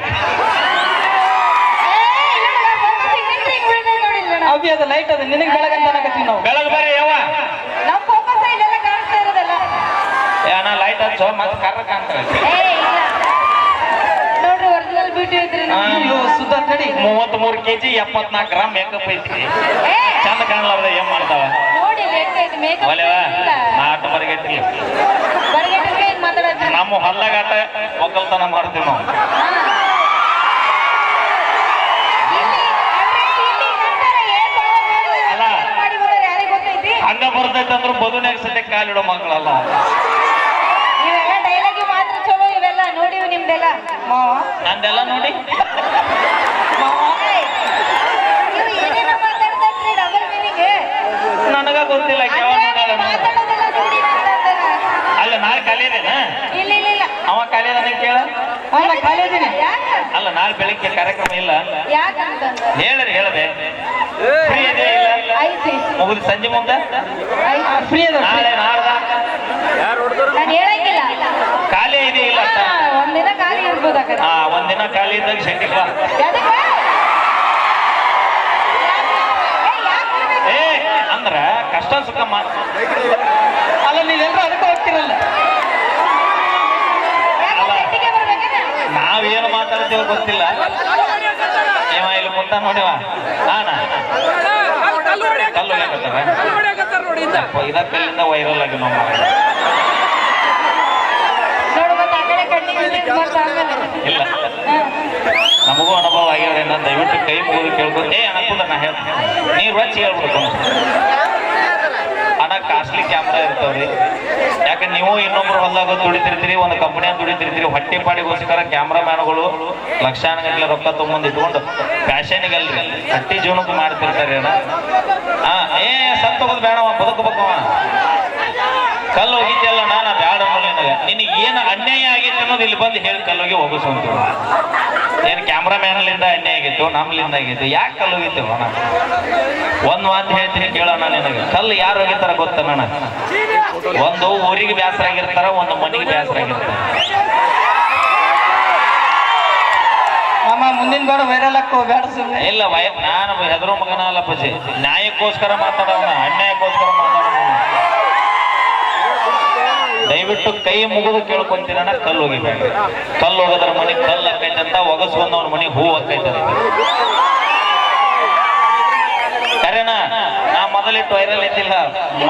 ಅವಿ ಅದು ಲೈಟ್ ಅದು ನಿನಗೆ ಬೆಳಗಂತ ಅನ್ನಕತ್ತೀವಿ ನಾವು. ಬೆಳಗ್ಗೆ ಬರ್ರಿ ಯಾವ ನಮ್ಮ ಫೋಕಸ್ ಇಲ್ಲೆಲ್ಲ ಕಾಣಿಸ್ತಾ ಇರೋದಲ್ಲ. ಏನ ಲೈಟ್ ಹಚ್ಚೋ ಮತ್ತೆ ಕರ್ರ ಕಾಣ್ತಾರೆ. ನೋಡ್ರಿ ಒರಿಜಿನಲ್ ಬ್ಯೂಟಿ ಐತ್ರಿ. ಸುದ್ದ ತಡಿ. 33 kg 74 ಗ್ರಾಮ್ ಮೇಕಪ್ ಐತಿ. ಚಂದ ಕಾಣಲಾರ್ದ ಏನ್ ಮಾಡ್ತಾವ ನೋಡಿ ಹೆಂಗೈತಿ ಮೇಕಪ್. ಒಲೆವಾ ನಾಟ ಬರಗೈತಿ. ಬರಗಟ್ಟಿಗೆ ಹಿಂಗ್ ಮಾತಾಡತ್ರಿ. ನಮ್ಮ ಹೊಲ್ಲಾಗಾಟ ಒಕ್ಕಲ್ತನ ಮಾಡ್ತೀವಿ ನಾವು. ಹಂಗ ಬರ್ತೈತೆ ಅಂದ್ರು ಬದುನ್ಯಾಗ ಸದ್ಯ ಕಾಲಿಡೋ ಮಕ್ಕಳಲ್ಲ. ಇವೆಲ್ಲ ಡೈಲಾಗಿ ಮಾತ್ರ ಚಲೋ. ಇವೆಲ್ಲ ನೋಡಿ ನಿಮ್ದೆಲ್ಲ ನಂದೆಲ್ಲ ನೋಡಿ ಏನೇನ ಮಾತಾಡ್ತಾರ್ರಿ ಡಬಲ್ ಮೀನಿಂಗ್. ನನಗ ಗೊತ್ತಿಲ್ಲ. ಅಲ್ಲ ನಾಳೆ ಖಾಲಿ ಇದೇನಾ? ಇಲ್ಲ ಇಲ್ಲ ಇಲ್ಲ, ಅವ ಖಾಲಿ ಅದ ಕೇಳ. ಖಾಲಿ ಇದೀನಿ. ಅಲ್ಲ ನಾಳೆ ಬೆಳಿಗ್ಗೆ ಕಾರ್ಯಕ್ರಮ ಇಲ್ಲ ಯಾಕಂತಂದ್ರೆ ಹೇಳ್ರಿ ಹೇಳದೆ ಫ್ರೀ ಇದೆ ಇಲ್ಲ ಐತಿ ಮುಗಿದು ಸಂಜೆ ಮುಂದೆ ಫ್ರೀ ಅದ. ನಾಳೆ ನಾಡ್ದ ನಾನು ಹೇಳಂಗಿಲ್ಲ. ಖಾಲಿ ಇದೆ ಇಲ್ಲ ಒಂದಿನ ಖಾಲಿ ಇರ್ಬೋದು. ಒಂದಿನ ಖಾಲಿ ಇದ್ದಾಗ ಶೆಟ್ಟಿ ಬಾ. ಏ ಅಂದ್ರ ಕಷ್ಟ ಸುಖ ಅಲ್ಲ ನೀವೆಲ್ಲರೂ ಅದಕ್ಕೆ ಹೋಗ್ತಿರಲ್ಲ. ನಾವೇನು ಮಾತಾಡ್ತೀವೋ ಗೊತ್ತಿಲ್ಲ. ಇವ ಇಲ್ಲಿ ಕುಂತ ನೋಡಿವ ಕಲ್ಲು ಇದ ಕಲ್ಲಿಂದ ವೈರಲ್ ಆಗಿ ನಾವು ನೋಡು ಮತ್ತೆ ಆ ಕಡೆ ಕಣ್ಣಿಗೆ ಇಲ್ಲ ನಮಗೂ ಅನುಭವ ಆಗ್ಯಾವ್ರಿ ನಾ ದಯವಿಟ್ಟು ಕೈ ಮುಗಿದು ಕೇಳ್ಕೊಂಡು ಅನಕುಂದ್ರ ನಾ ಹೇಳ್ತೀನಿ ನೀವು ರಚಿ ಹೇಳ್ಬಿಡ್ತು ಅಣ್ಣ ಕಾಸ್ಟ್ಲಿ ಕ್ಯಾಮ್ರಾ ಇರ್ತಾವ್ರಿ ಯಾಕಂದ್ರೆ ನೀವು ಇನ್ನೊಬ್ರು ಹೊಲ್ದಾಗ ದುಡಿತಿರ್ತೀರಿ ಒಂದು ಕಂಪನಿಯಾಗ ದುಡಿತಿರ್ತೀರಿ ಹೊಟ್ಟೆ ಪಾಡಿಗೋಸ್ಕರ ಕ್ಯಾಮ್ರಾಮ್ಯಾನ್ಗಳು ಲಕ್ಷಾನುಗಟ್ಟಲೆ ರೊಕ್ಕ ತೊಗೊಂಡು ಇಟ್ಕೊಂಡು ಫ್ಯಾಷನ್ಗಲ್ರಿ ಹಟ್ಟಿ ಜೀವನಕ್ಕೂ ಮಾಡ್ತಿರ್ತಾರೆ ಅಣ್ಣ ಸತ್ ಹೋಗೋದು ಬೇಡವ ಬದುಕಬೇಕವ ಕಲ್ಲು ಹೋಗಿದ್ದೆಲ್ಲ ನಾನು ಬ್ಯಾಡ ನಿನಗೆ ಏನು ಅನ್ಯಾಯ ಆಗೈತೆ ಅನ್ನೋದು ಇಲ್ಲಿ ಬಂದು ಹೇಳಿ ಕಲ್ಲೋಗಿ ಹೋಗಿಸುವಂತ ಏನು ಕ್ಯಾಮ್ರಾಮ್ಯಾನಲ್ಲಿಂದ ಅನ್ಯಾಯ ಆಗೈತು ನಮ್ಲಿಂದ ಆಗೈತೆ ಯಾಕೆ ಕಲ್ಲು ಹೋಗಿದ್ದೇವ ಅಣ್ಣ ಒಂದು ಮಾತು ಹೇಳ್ತೀನಿ ಕೇಳೋಣ ನಿನಗೆ ಕಲ್ಲು ಯಾರು ಹೋಗಿತಾರ ಗೊತ್ತಣ್ಣ ಒಂದು ಊರಿಗೆ ಬೇಸರ ಆಗಿರ್ತಾರ ಒಂದು ಮನೆಗೆ ಬೇಸರ ಆಗಿರ್ತಾರ ಮಾಮ ಮುಂದಿನ ಬಾರ ವೈರಲ್ ಹಾಕೋ ಬೇಡ ಸುಮ್ಮನೆ ಇಲ್ಲ ನಾನು ಹೆದರು ಮಗನ ಅಲ್ಲಪ್ಪಜಿ ನ್ಯಾಯಕ್ಕೋಸ್ಕರ ಮಾತಾಡೋಣ ಅನ್ಯಾಯಕ್ಕೋಸ್ಕರ ಮಾತಾಡೋಣ ದಯವಿಟ್ಟು ಕೈ ಮುಗಿದು ಕೇಳ್ಕೊಂತೀರಣ್ಣ ಕಲ್ಲು ಹೋಗಿಬೇಡ್ರಿ ಕಲ್ಲು ಹೋಗೋದ್ರ ಮನೆಗೆ ಕಲ್ಲು ಹಾಕೈತೆ ಅಂತ ಒಗಸ್ಕೊಂಡವ್ರ ಮನೆಗೆ ಹೂ ಹಾಕೈತೆ ಕರೆನಾ ನಾ ಮೊದಲಿಟ್ಟು ವೈರಲ್ ಐತಿಲ್ಲ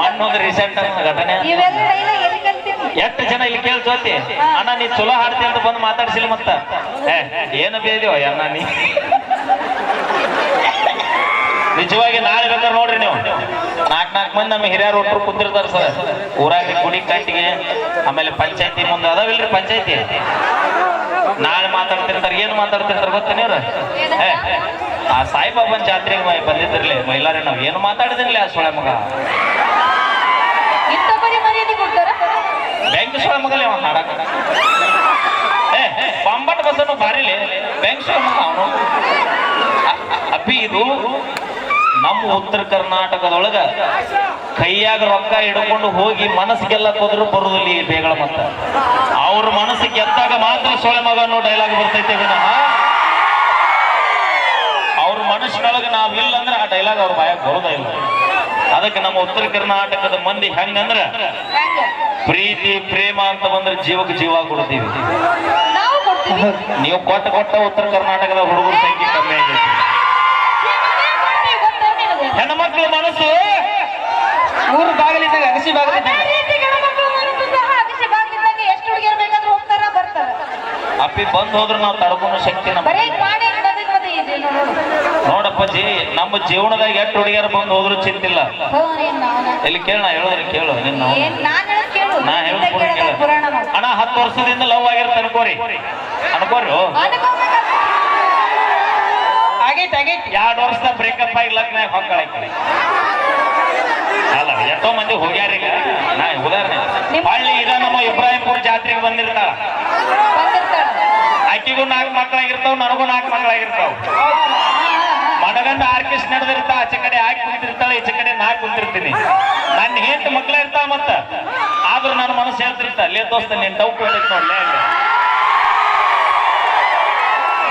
ಮಣ್ಣೊಂದು ರೀಸೆಂಟ್ ಘಟನೆ ಇವೆಲ್ಲ ಡೈಲಾಗ್ ಎಲ್ಲಿ ಕಲ್ತೀನಿ? ಎಷ್ಟು ಜನ ಇಲ್ಲಿ ಕೇಳ್ಸೋತಿ ಅಣ್ಣ ನೀ ಚಲೋ ಹಾಡ್ತಿ ಅಂತ ಬಂದು ಮಾತಾಡ್ಸಿಲ್ಲ ಮತ್ತ ಏನು ಬೇದಿವ ಅಣ್ಣ ನೀ ನಿಜವಾಗಿ ನಾಳೆ ಬೇಕಾದ್ರೆ ನೋಡ್ರಿ ನೀವು ನಾಲ್ಕು ಮಂದಿ ನಮ್ಮ ಹಿರಿಯರು ಒಟ್ಟರು ಕುಂತಿರ್ತಾರ ಸರ್ ಊರಾಗ ಗುಡಿ ಕಟ್ಟಿಗೆ ಆಮೇಲೆ ಪಂಚಾಯತಿ ಮುಂದೆ ಅದಾವಿಲ್ರಿ ಪಂಚಾಯತಿ ನಾಳೆ ಮಾತಾಡ್ತಿರ್ತಾರೆ ಏನು ಮಾತಾಡ್ತಿರ್ತಾರೆ ಗೊತ್ತ ನೀವ್ರ ಆ ಸಾಯಿಬಾಬನ್ ಜಾತ್ರೆಗೆ ಬಂದಿದ್ದಿರ್ಲಿ ಮೈಲಾರಿ ನಾವ್ ಏನು ಮಾತಾಡಿದಿರ್ಲಿ ಆ ಸೊಳೆ ಮಗ ಇಂಥವರಿಗೆ ಮರ್ಯಾದೆ ಕೊಡ್ತಾರ? ಬ್ಯಾಂಕ್ ಸೊಳೆ ಮಗಲಿ ಅವ ಹಾಡಕ ಬಾಂಬಟ್ ಬಸ್ಸನ್ನು ಬಾರಿಲಿ ಬ್ಯಾಂಕ್ ಸೊಳೆ ಮಗ ಅವನು ಅಪ್ಪಿ ಇದು ನಮ್ಮ ಉತ್ತರ ಕರ್ನಾಟಕದೊಳಗ ಕೈಯಾಗ ರೊಕ್ಕ ಹಿಡ್ಕೊಂಡು ಹೋಗಿ ಮನಸ್ಸಿಗೆಲ್ಲ ಕೊದ್ರು ಬರುದಿಲ್ಲ ಈ ಬೇಗಳ ಮತ್ತ ಅವ್ರ ಮನಸ್ಸಿಗೆ ಎದ್ದಾಗ ಮಾತ್ರ ಸೊಳೆ ಮಗ ಅನ್ನೋ ಡೈಲಾಗ್ ಬರ್ತೈತೆ ವಿನಃ ಅವ್ರ ಮನಸ್ಸಿನೊಳಗೆ ನಾವಿಲ್ಲ ಅಂದ್ರೆ ಆ ಡೈಲಾಗ್ ಅವ್ರ ಬಾಯಾಗ ಬರೋದೇ ಇಲ್ಲ ಅದಕ್ಕೆ ನಮ್ಮ ಉತ್ತರ ಕರ್ನಾಟಕದ ಮಂದಿ ಹೆಂಗಂದ್ರ ಹೆಂಗ? ಪ್ರೀತಿ ಪ್ರೇಮ ಅಂತ ಬಂದ್ರೆ ಜೀವಕ್ಕೆ ಜೀವ ಕೊಡ್ತೀವಿ ನಾವು ಕೊಡ್ತೀವಿ. ನೀವು ಕೊಟ್ಟ ಉತ್ತರ ಕರ್ನಾಟಕದ ಹುಡುಗರ ಸಂಖ್ಯೆ ಕಮ್ಮಿ ಆಗೈತಿ ಏನ್ ಕೊಡ್ತೀವಿ ಗೊತ್ತಾ ನಿನಗೆ? ಹೆಣ್ಮಕ್ಳ ಮನಸ್ಸು ಊರು ಬಾಗಿಲಿದ್ದಾಗ ಅಗಸಿ ಅದೇ ಬಾಗಿಲಿದ್ದಾಗ ರೀತಿ ಗಣಮಕ್ಕಳು ಮನಸ್ಸು ಸಹ ಅಗಸಿ ಬಾಗಿಲಿದ್ದಾಗ ಎಷ್ಟು ಹುಡುಗಿಯರು ಬೇಕಾದ್ರೂ ಹೋಗ್ತಾರ ಬರ್ತಾರ. ಅಪ್ಪಿ ಬಂದ್ ಹೋದ್ರು ನಾವು ತಡ್ಕೊಳೋ ಶಕ್ತಿ ನಮ್ಮ ಬರೀ ಮಾಡಿ ಬಂದಿದ್ ಇದೆ ನೋಡು. ನೋಡಪ್ಪಾಜಿ ನಮ್ಮ ಜೀವನದಾಗ ಎಷ್ಟು ಹುಡುಗಿಯರು ಬಂದು ಹೋದ್ರು ಚಿಂತಿಲ್ಲ ಹೋ, ನೀನ್ ನಾವ್ನ. ಇಲ್ಲಿ ಕೇಳ ನಾ ಹೇಳಿದ್ರೆ ಕೇಳು ನಿನ್ನ ಏನ್ ನಾನ್ ಹೇಳೋದ್ ಕೇಳು. ನಾ ಇಂಥ ಹೇಳ್ತೀನಿ ಕೇಳೋದ ಕೇಳು ಪುರಾಣ ಮಾಡು. ಅಣ್ಣ 10 ವರ್ಷದಿಂದ ಲವ್ ಆಗಿರ್ತ ಅನ್ಕೋರಿ ಅನ್ಕೋಬೇಕಾದ್ರೆ ಆಗೈತಿ 2 ವರ್ಷದ ಬ್ರೇಕಪ್ ಆಗಿ ಲಗ್ನ ಹೊಕ್ಕಳಕ್ಕೆ ಅಲ್ಲ ಎಷ್ಟೋ ಮಂದಿ ಹೋಗ್ಯಾರೀಗ ನಾ ಉದಾಹರಣೆ ಹಳ್ಳಿ ಈಗ ನಮ್ಮ ಇಬ್ರಾಹಿಂಪುರ ಜಾತ್ರೆಗೆ ಬಂದಿರ್ತಾಳ ಬಂದಿರ್ತಾಳ. ಆಕಿಗೂ 4 ಮಕ್ಕಳಾಗಿರ್ತಾವ ನನಗೂ 4 ಮಕ್ಕಳಾಗಿರ್ತಾವ ಮನಗಂಡ ಆರ್ಕೆಸ್ಟ್ ನಡೆದಿರ್ತಾ ಆಚೆ ಕಡೆ ಆಕಿ ಕುಂತಿರ್ತಾಳೆ ಈಚೆ ಕಡೆ ನಾ ಕುಂತಿರ್ತೀನಿ ನನ್ನ ಹೆಂಡತಿ ಮಕ್ಳ ಇರ್ತಾವ ಮತ್ತ ಆದ್ರೂ ನನ್ನ ಮನಸ್ಸು ಹೇಳ್ತಿರ್ತ ಲೇ ದೋಸ್ತ ನೀನ್ ಡೌಟ್ ಹೊಂಟೈತಿ ನೋಡ್ಲೇ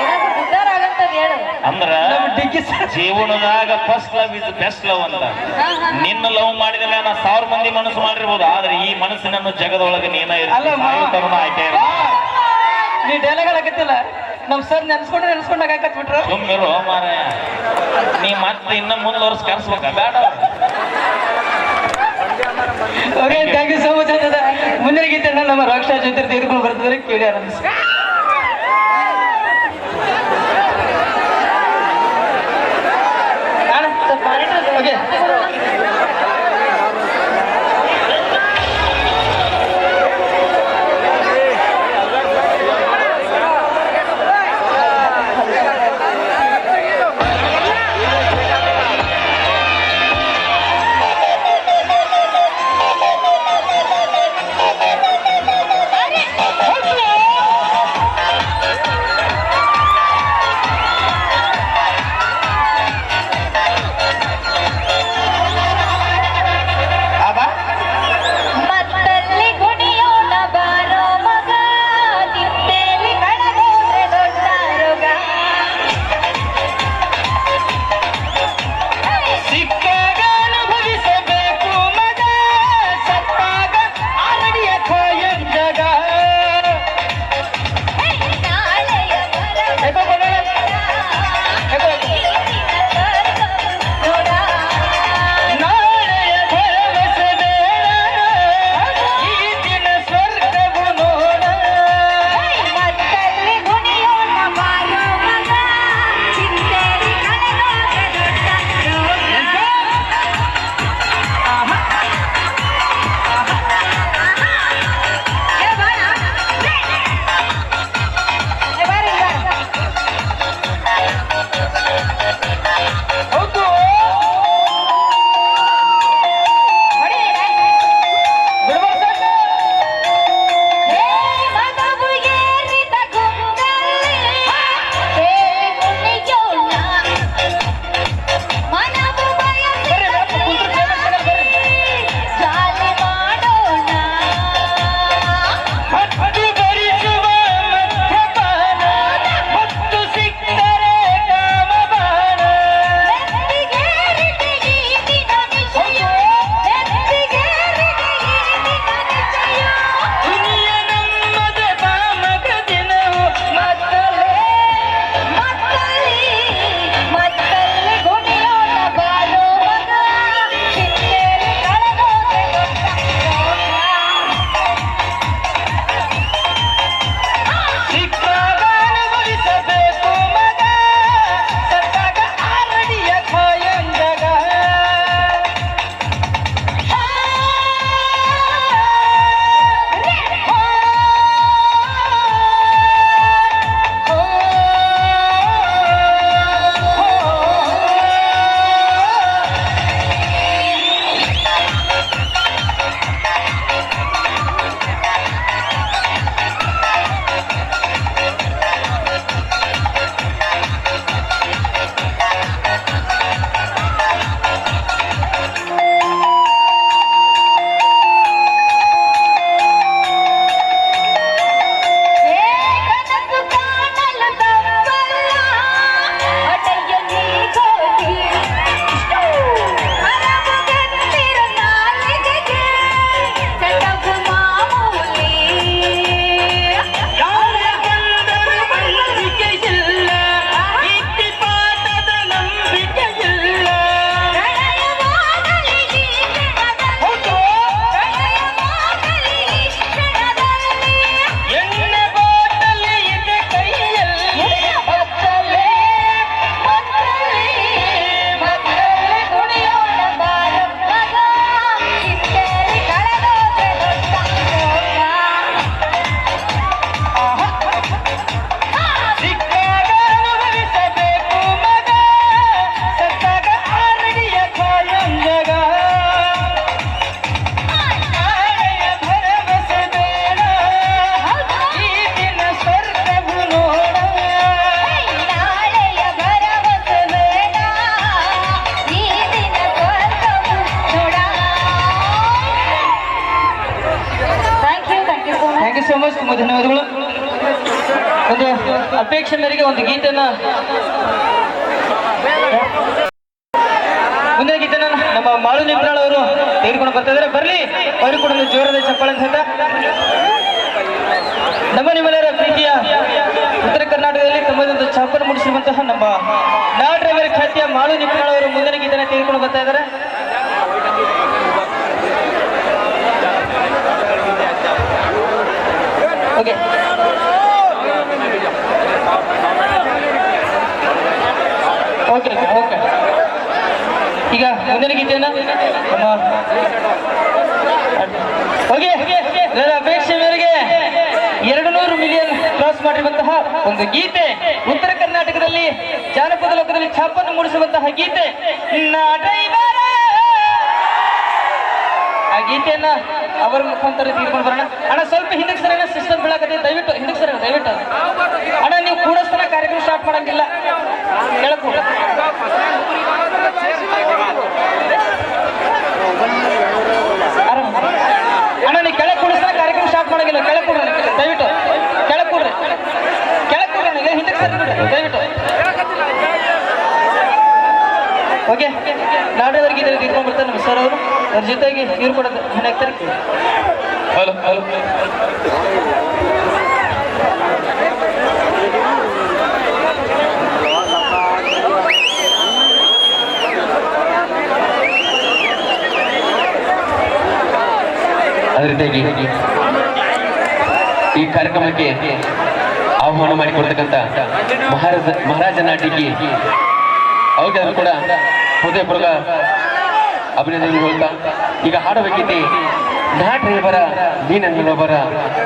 ಏನಾದ್ರು ಉದ್ಧಾರ ಆಗಂತದ್ ಹೇಳು. ಅಂದ್ರ ಜೀವನದಾಗ first love is best love ಅಂತ ನಿನ್ನ ಲವ್ ಮಾಡಿದ್ರೆ ನಾ 1000 ಮಂದಿ ಮನಸ್ಸು ಮಾಡಿರ್ಬೋದು ಆದ್ರೆ ಈ ಮನಸ್ಸಿನನ್ನು ಜಗದೊಳಗೆ ನೀನ ಅಲ್ಲಮ್ಮ. ಆಯ್ಕೆ ನೀ ಡೈಲಾಗ್ ಆಗತ್ತಿಲ್ಲ ನಮ್ ಸರ್ ನೆನ್ಸ್ಕೊಂಡಾಗ ಹಾಕತ್ಬಿಟ್ರು ಸುಮ್ಮಿರು ಮಾರ ನೀ ಮತ್ತೆ ಇನ್ನ ಮುಂದುವರ್ಸ್ ಕರ್ಸ್ಬೇಕ ಬೇಡ okay thank you so much ಅಂತದ ಮುಂದಿನ ಗೀತೆ ನಮ್ಮ ರಾಕ್ಷಾ ಜೊತೆ ತೆಗೆದುಕೊಂಡು ಬರ್ತಿದ್ರೆ ಕೇಳಿ ಆನಂದಿಸಿ ಓಕೆ ಅಪೇಕ್ಷೆ ಮೇರೆಗೆ ಒಂದು ಗೀತೆಯನ್ನ ಮುಂದಿನ ಗೀತೆನ ನಮ್ಮ ಮಾಳು ನಿಂಬ್ರಾಳ್ ಅವರು ತೆಗೆದುಕೊಂಡು ಬರ್ತಾ ಇದ್ದಾರೆ. ಬರ್ಲಿ ಅವರು ಕೂಡ ಒಂದು ಜೋರಾದ ಚಪ್ಪಾಳೆ ಸಹಿತ. ನಮ್ಮ ನಿಮ್ಮೆಲ್ಲರ ಪ್ರೀತಿಯ ಉತ್ತರ ಕರ್ನಾಟಕದಲ್ಲಿ ತಮ್ಮದೊಂದು ಛಾಪನ್ನು ಮೂಡಿಸಿರುವಂತಹ ನಮ್ಮ ನಾ ಡ್ರೈವರ್ ಖ್ಯಾತಿಯ ಮಾಳು ನಿಂಬ್ರಾಳ್ ಅವರು ಮುಂದಿನ ಗೀತೆನ ತೆಗೆದುಕೊಂಡು ಬರ್ತಾ ಇದ್ದಾರೆ. Okay, okay okay. ಈಗ ಮುಂದಿನ ಗೀತೆಯನ್ನ ನಮ್ಮ ಓಕೆ ನನ್ನ ಅಪೇಕ್ಷೆ ಮೇರೆಗೆ 200 ಮಿಲಿಯನ್ ಕ್ರಾಸ್ ಮಾಡಿರುವಂತಹ ಒಂದು ಗೀತೆ, ಉತ್ತರ ಕರ್ನಾಟಕದಲ್ಲಿ ಜಾನಪದ ಲೋಕದಲ್ಲಿ ಛಾಪನ್ನು ಮೂಡಿಸುವಂತಹ ಗೀತೆ ನಾ ಡ್ರೈವರ. ಆ ಗೀತೆಯನ್ನ ಅವರ ಮುಖಾಂತರ ತೀರ್ಕೊಂಡು ಬರೋಣ. ಅಣ್ಣ ಸ್ವಲ್ಪ ಹಿಂದಕ್ಕೆ ಸರ ಸಿಸ್ಟಮ್ ಬೀಳಾಕತ್ತೆ, ದಯವಿಟ್ಟು ಹಿಂದಕ್ಕೆ ಸರ, ದಯವಿಟ್ಟು ಅಣ್ಣ. ನೀವು ಕೂಡಸ್ತನ ಕಾರ್ಯಕ್ರಮ ಸ್ಟಾರ್ಟ್ ಮಾಡಂಗಿಲ್ಲ, ಕೇಳಕ್ಕೂ ಅಣ್ಣ. ನೀವು ಕೆಳಗೆ ಕೂಡಿಸ್ತಾನೆ ಕಾರ್ಯಕ್ರಮ ಸ್ಟಾರ್ಟ್ ಮಾಡಂಗಿಲ್ಲ, ಕೆಳಗೆ ಕೊಡ್ರಿ, ದಯವಿಟ್ಟು ಕೆಳಗೆ ಕೊಡ್ರಿ, ಕೆಳಗೆ ಕೊಡ್ರಿ, ಹಿಂದಕ್ಕೆ ಸರ್ ದಯವಿಟ್ಟು. ಓಕೆ, ನಾಡೋದರಿಗೆ ಇದನ್ನು ತೀರ್ಕೊಂಡು ಬರ್ತಾರೆ ನಮ್ಮ ಸರ್ ಅವರು. ಅವ್ರ ಜೊತೆಗೆ ಇವ್ರು ಕೊಡೋದು ಏನಾಗ್ತಾರೆ. ಹಲೋ ಹಲೋ, ಅದೇ ರೀತಿಯಾಗಿ ಈ ಕಾರ್ಯಕ್ರಮಕ್ಕೆ ಆಹ್ವಾನ ಮಾಡಿಕೊಡ್ತಕ್ಕಂಥ ಮಹಾರಾಜ ನಾಟಿಗೆ ಅವ್ರಿಗೆ ಅದು ಕೂಡ ಹೃದಯಪೂರ್ವಕ ಅಭಿನಂದನೆ ಹೇಳ್ತಾ, ಈಗ ಹಾಡುವ ಗೀತೆ ನಾ ಡ್ರೈವರ ನೀನನ್ನೊಬ್ಬರ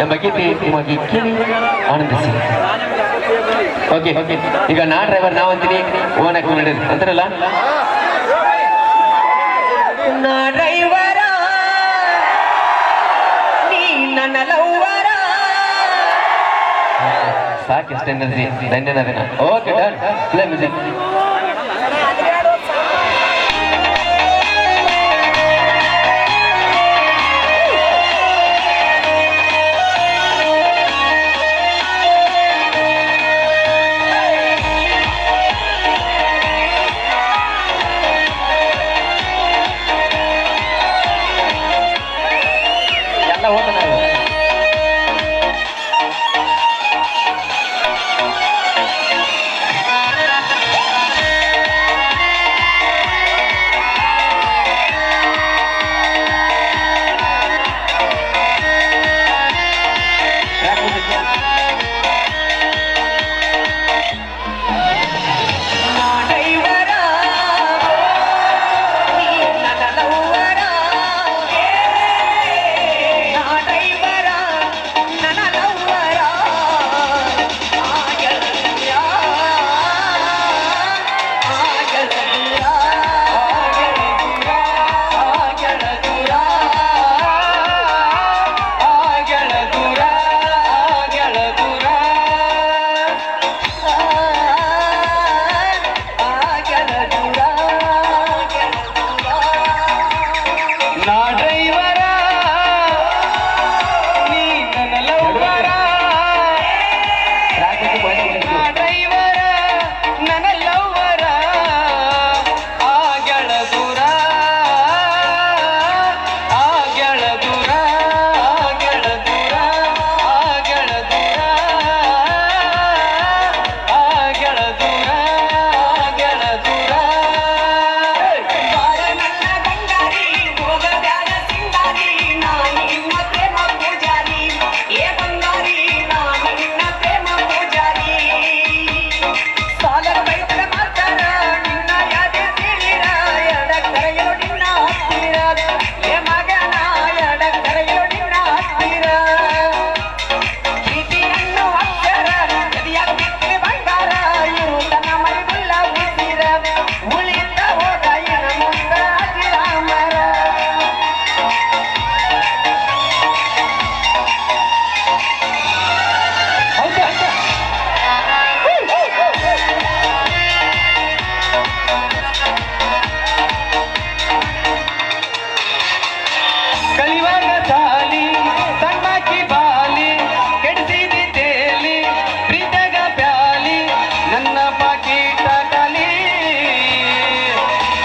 ಎಂಬ ಗೀತೆ ನಿಮಗೆ ಕೇಳಿ ಆನಂದಿಸಿ. ಓಕೆ, ಈಗ ನಾ ಡ್ರೈವರ್ ನಾವಂತೀನಿ, ಓನಕ್ಕೆ ನಡೀರಿ ಅಂತಾರಲ್ಲ. ನಾ ಡ್ರೈವರ ನೀ ನನ್ನ ಲವ್ವರ. ಸಾಕಿಷ್ಟು ಎನರ್ಜಿ, ಧನ್ಯವಾದ. Okay done, play music.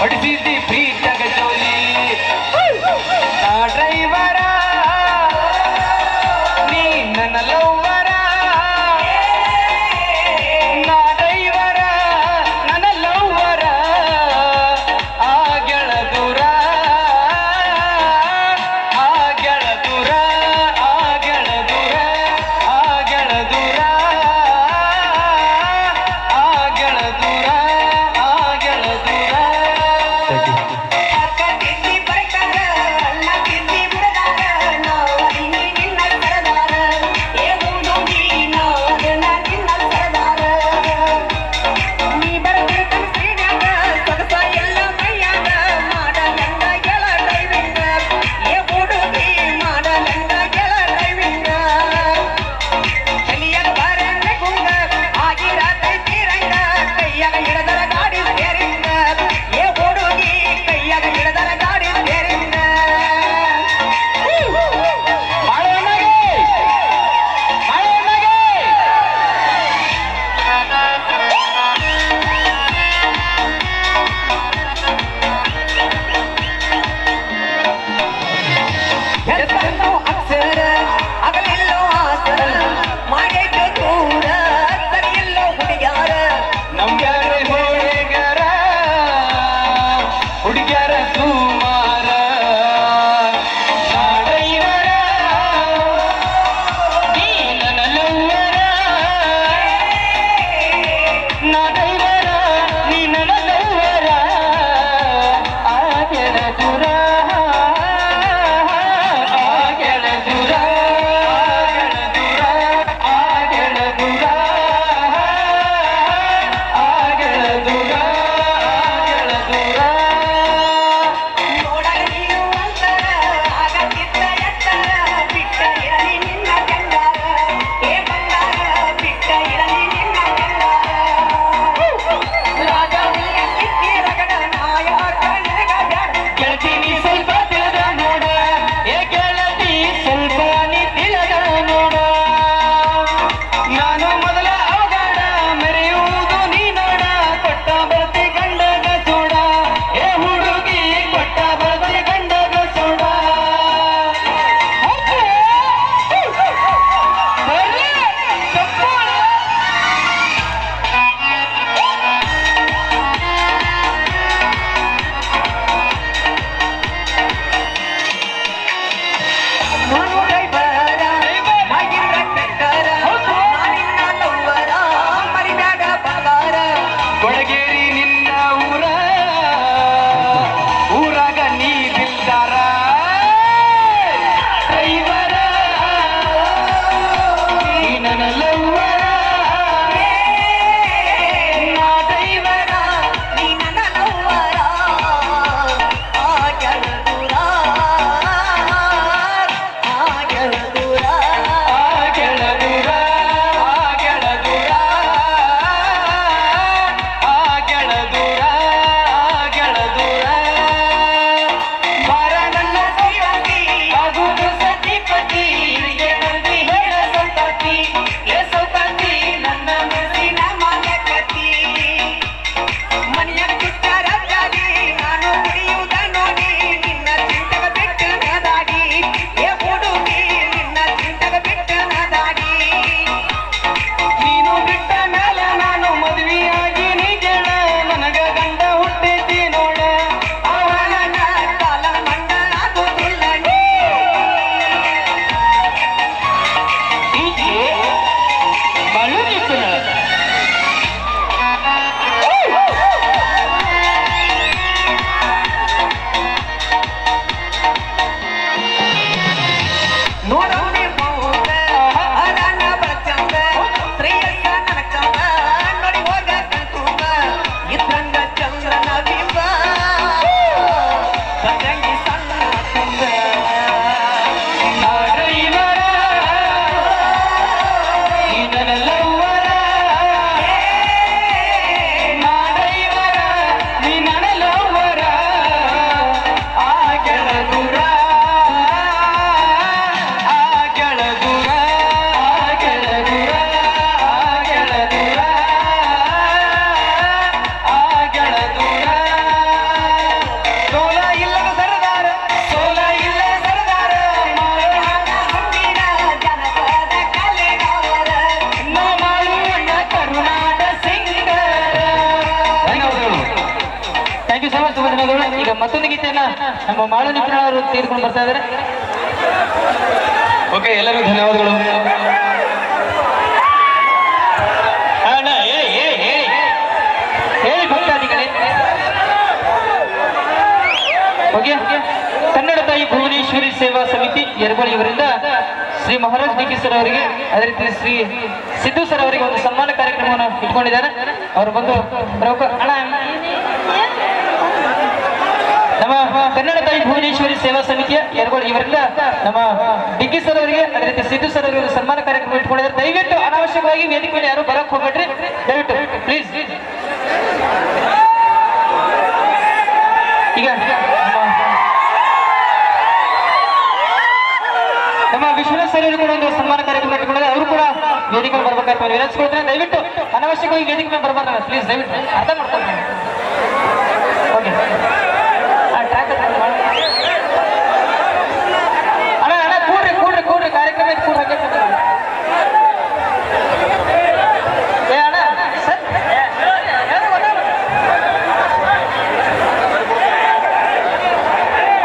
ಹೊಡಿಸಿದ್ದಿ ಪ್ರೀತಗ ಜೋಲಿ ಆ ಡ್ರೈವರ ನೀ ನನ್ನ ಲವ್ವರ ನಾ ಡ್ರೈವರ ನನ್ನ ಲವ್ವರ ಆ ಗೆಳದೂರ ಆ ಗೆಳದೂರ ಆ ಗೆಳದೂರ ಆ ಗೆಳದೂರ ಆ ಗೆಳದೂರ ಆ ಗೆಳದೂರ ಸೋ ಮಚ್ ತುಂಬ ಧನ್ಯವಾದಗಳು. ಈಗ ಮತ್ತೊಂದು ಗೀತೆಯನ್ನ ನಮ್ಮ ಮಾಳು ನಿಪುಣ ಅವರು ತೆಗೆದುಕೊಂಡು ಬರ್ತಾ ಇದ್ದಾರೆ. ಓಕೆ, ಎಲ್ಲರಿಗೂ ಧನ್ಯವಾದಗಳು. ಅಣ್ಣ ಹೇಳಿ ಭಕ್ತಾದಿಗಳೇ. ಓಕೆ, ಕನ್ನಡ ತಾಯಿ ಭುವನೇಶ್ವರಿ ಸೇವಾ ಸಮಿತಿ ಯರಗೋಳಿ ಇವರಿಂದ Shri Maharaj D K sir ಅವರಿಗೆ, ಅದೇ ರೀತಿ ಶ್ರೀ ಸಿದ್ದು ಸರ್ ಅವರಿಗೆ ಒಂದು ಸನ್ಮಾನ ಕಾರ್ಯಕ್ರಮವನ್ನು ಇಟ್ಕೊಂಡಿದ್ದಾರೆ. ಅವರು ಬಂದು ಪ್ರಮುಖ ನಮ್ಮ ಕನ್ನಡ ತಾಯಿ ಭುವನೇಶ್ವರಿ ಸೇವಾ ಸಮಿತಿಯ ಯರಗೋಳಿ ಇವರಿಂದ ನಮ್ಮ ಡಿ ಕೆ ಸರ್ ಅವರಿಗೆ, ಅದೇ ರೀತಿ ಸಿದ್ದು ಸರ್ ಅವರಿಗೆ ಒಂದು ಸನ್ಮಾನ ಕಾರ್ಯಕ್ರಮ ಇಟ್ಕೊಂಡಿದ್ದಾರೆ. ದಯವಿಟ್ಟು ಅನಾವಶ್ಯಕವಾಗಿ ವೇದಿಕೆ ಮೇಲೆ ಯಾರು ಬರಕ್ ಹೋಗ್ಬೇಡ್ರಿ, ದಯವಿಟ್ಟು ಪ್ಲೀಸ್. ಈಗ ನಮ್ಮ ವಿಶ್ವನಾಥ್ ಸರ್ ಕೂಡ ಒಂದು ಸನ್ಮಾನ ಕಾರ್ಯಕ್ರಮ ಇಟ್ಟುಕೊಂಡಿದ್ದಾರೆ. ಅವರು ಕೂಡ ವೇದಿಕೆ ಬರ್ಬೇಕಾಗ್ತದೆ ವಿನಂತಿಸ್ಕೊಳ್ತಾರೆ. ದಯವಿಟ್ಟು ಅನಾವಶ್ಯಕವಾಗಿ ವೇದಿಕೆ ಮೇಲೆ ಬರಬಾರ್ದು ಪ್ಲೀಸ್, ದಯವಿಟ್ಟು ಅರ್ಥ ಮಾಡ್ಕೊಳ್ತೀನಿ. ಓಕೆ, ಅಣ್ಣ ಕೂಡ್ರಿ ಕಾರ್ಯಕ್ರಮ ಕೂಡ ಹಾಕಿ ಅಣ್ಣ ಸರ್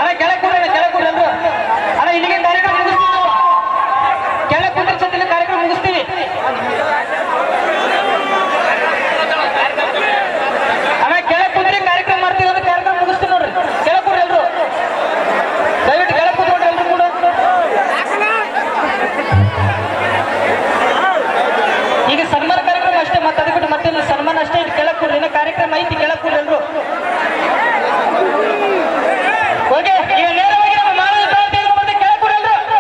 ಅಣ್ಣ ಕೆಳಗೆ ಕೂಡ್ರಿ ಅಂದ್ರು. ಅಣ್ಣ ಇಲ್ಲಿಗೆ ಕಾರ್ಯಕ್ರಮ ಮುಗಿಸ್ತೀವಿ, ಕೆಳಗೆ ಕೂಡ್ರಿ ಸತ್ತಿನ ಕಾರ್ಯಕ್ರಮ ಮುಗಿಸ್ತೀವಿ. ಅಣ್ಣ ಕೆಳಗೆ ಕೂತ್ರಿ ಕಾರ್ಯಕ್ರಮ ಮಾಡ್ತೀವಿ ಅಂದ್ರೆ ಕಾರ್ಯಕ್ರಮ ಮುಗಿಸ್ತೀವಿ ನೋಡ್ರಿ. ಕೆಳಗೆ ಕೂಡ್ರಿ ಎಲ್ರು, ದಯವಿಟ್ಟು ಕೆಳಗೆ ಕೂತ್ಕೊಡ್ರಿ ಎಲ್ರು ಕೂಡ. ಈಗ ಸನ್ಮಾನ ಕಾರ್ಯಕ್ರಮ ಅಷ್ಟೇ, ಮತ್ತೆ ಅದಕ್ಕೆ ಮತ್ತೆ ಸನ್ಮಾನ ಅಷ್ಟೇ. ಇದು ಕೆಳಗೆ ಕೂಡ್ರಿ, ಇನ್ನೂ ಕಾರ್ಯಕ್ರಮ ಐತಿ, ಕೆಳಗೆ ಕೂಡ್ರಿ ಎಲ್ರು. ಓಕೆ, ಈಗ ನೇರವಾಗಿ ನಮ್ಮ ಮಾನವ ಮತ್ತೆ ಕೆಳಗೆ ಕೂಡ್ರಿ ಎಲ್ರು.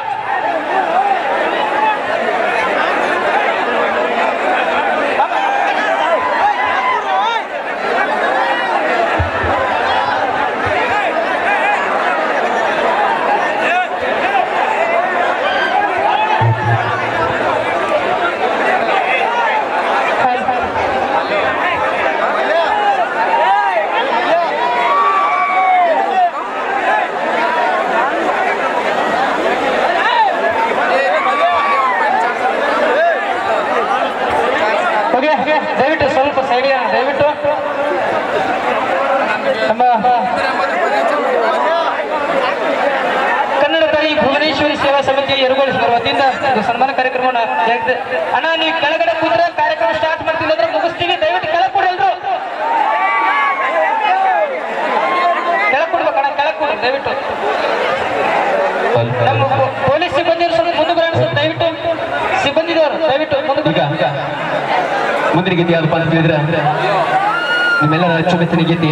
ಓಕೆ, ದಯವಿಟ್ಟು ಸ್ವಲ್ಪ ಸೈಡ್ಗೆ ದಯವಿಟ್ಟು. ನಮ್ಮ ಕನ್ನಡ ತಾಯಿ ಭುವನೇಶ್ವರಿ ಸೇವಾ ಸಮಿತಿಯ ಯರಗೋಳಿ ವತಿಯಿಂದ ಒಂದು ಸನ್ಮಾನ ಕಾರ್ಯಕ್ರಮವನ್ನು ಜರುಗಿದೆ. ಅಣ್ಣ ನೀವು ಕೆಳಗಡೆ ಕೂತ್ರೆ ಕಾರ್ಯಕ್ರಮ ಸ್ಟಾರ್ಟ್ ಮಾಡ್ತೀವಿ ಅಂದ್ರೆ ಮುಗಿಸ್ತೀವಿ. ದಯವಿಟ್ಟು ಕೆಳಗೆ ಕೊಡಿ ಎಲ್ರು, ಕೆಳಗೆ ಕೊಡ್ಬೇಕಣ್ಣ, ಕೆಳಗೆ ಕೊಡಿ ದಯವಿಟ್ಟು. ನಮ್ಮ ಪೊಲೀಸ್ ಸಿಬ್ಬಂದಿಯವರು ಸ್ವಲ್ಪ ಮುಂದೆ ಬರೋಣ ಸರ್, ದಯವಿಟ್ಟು ಸಿಬ್ಬಂದಿದವರು ದಯವಿಟ್ಟು ಮುಂದೆ ಈಗ ಮುಂದಿನ ಗೀತೆ ಯಾವ್ದಪ್ಪ ಅಂತ ಹೇಳಿದ್ರೆ ನಿಮ್ಮೆಲ್ಲರ ಅಚ್ಚುಮೆಚ್ಚಿನ ಗೀತೆ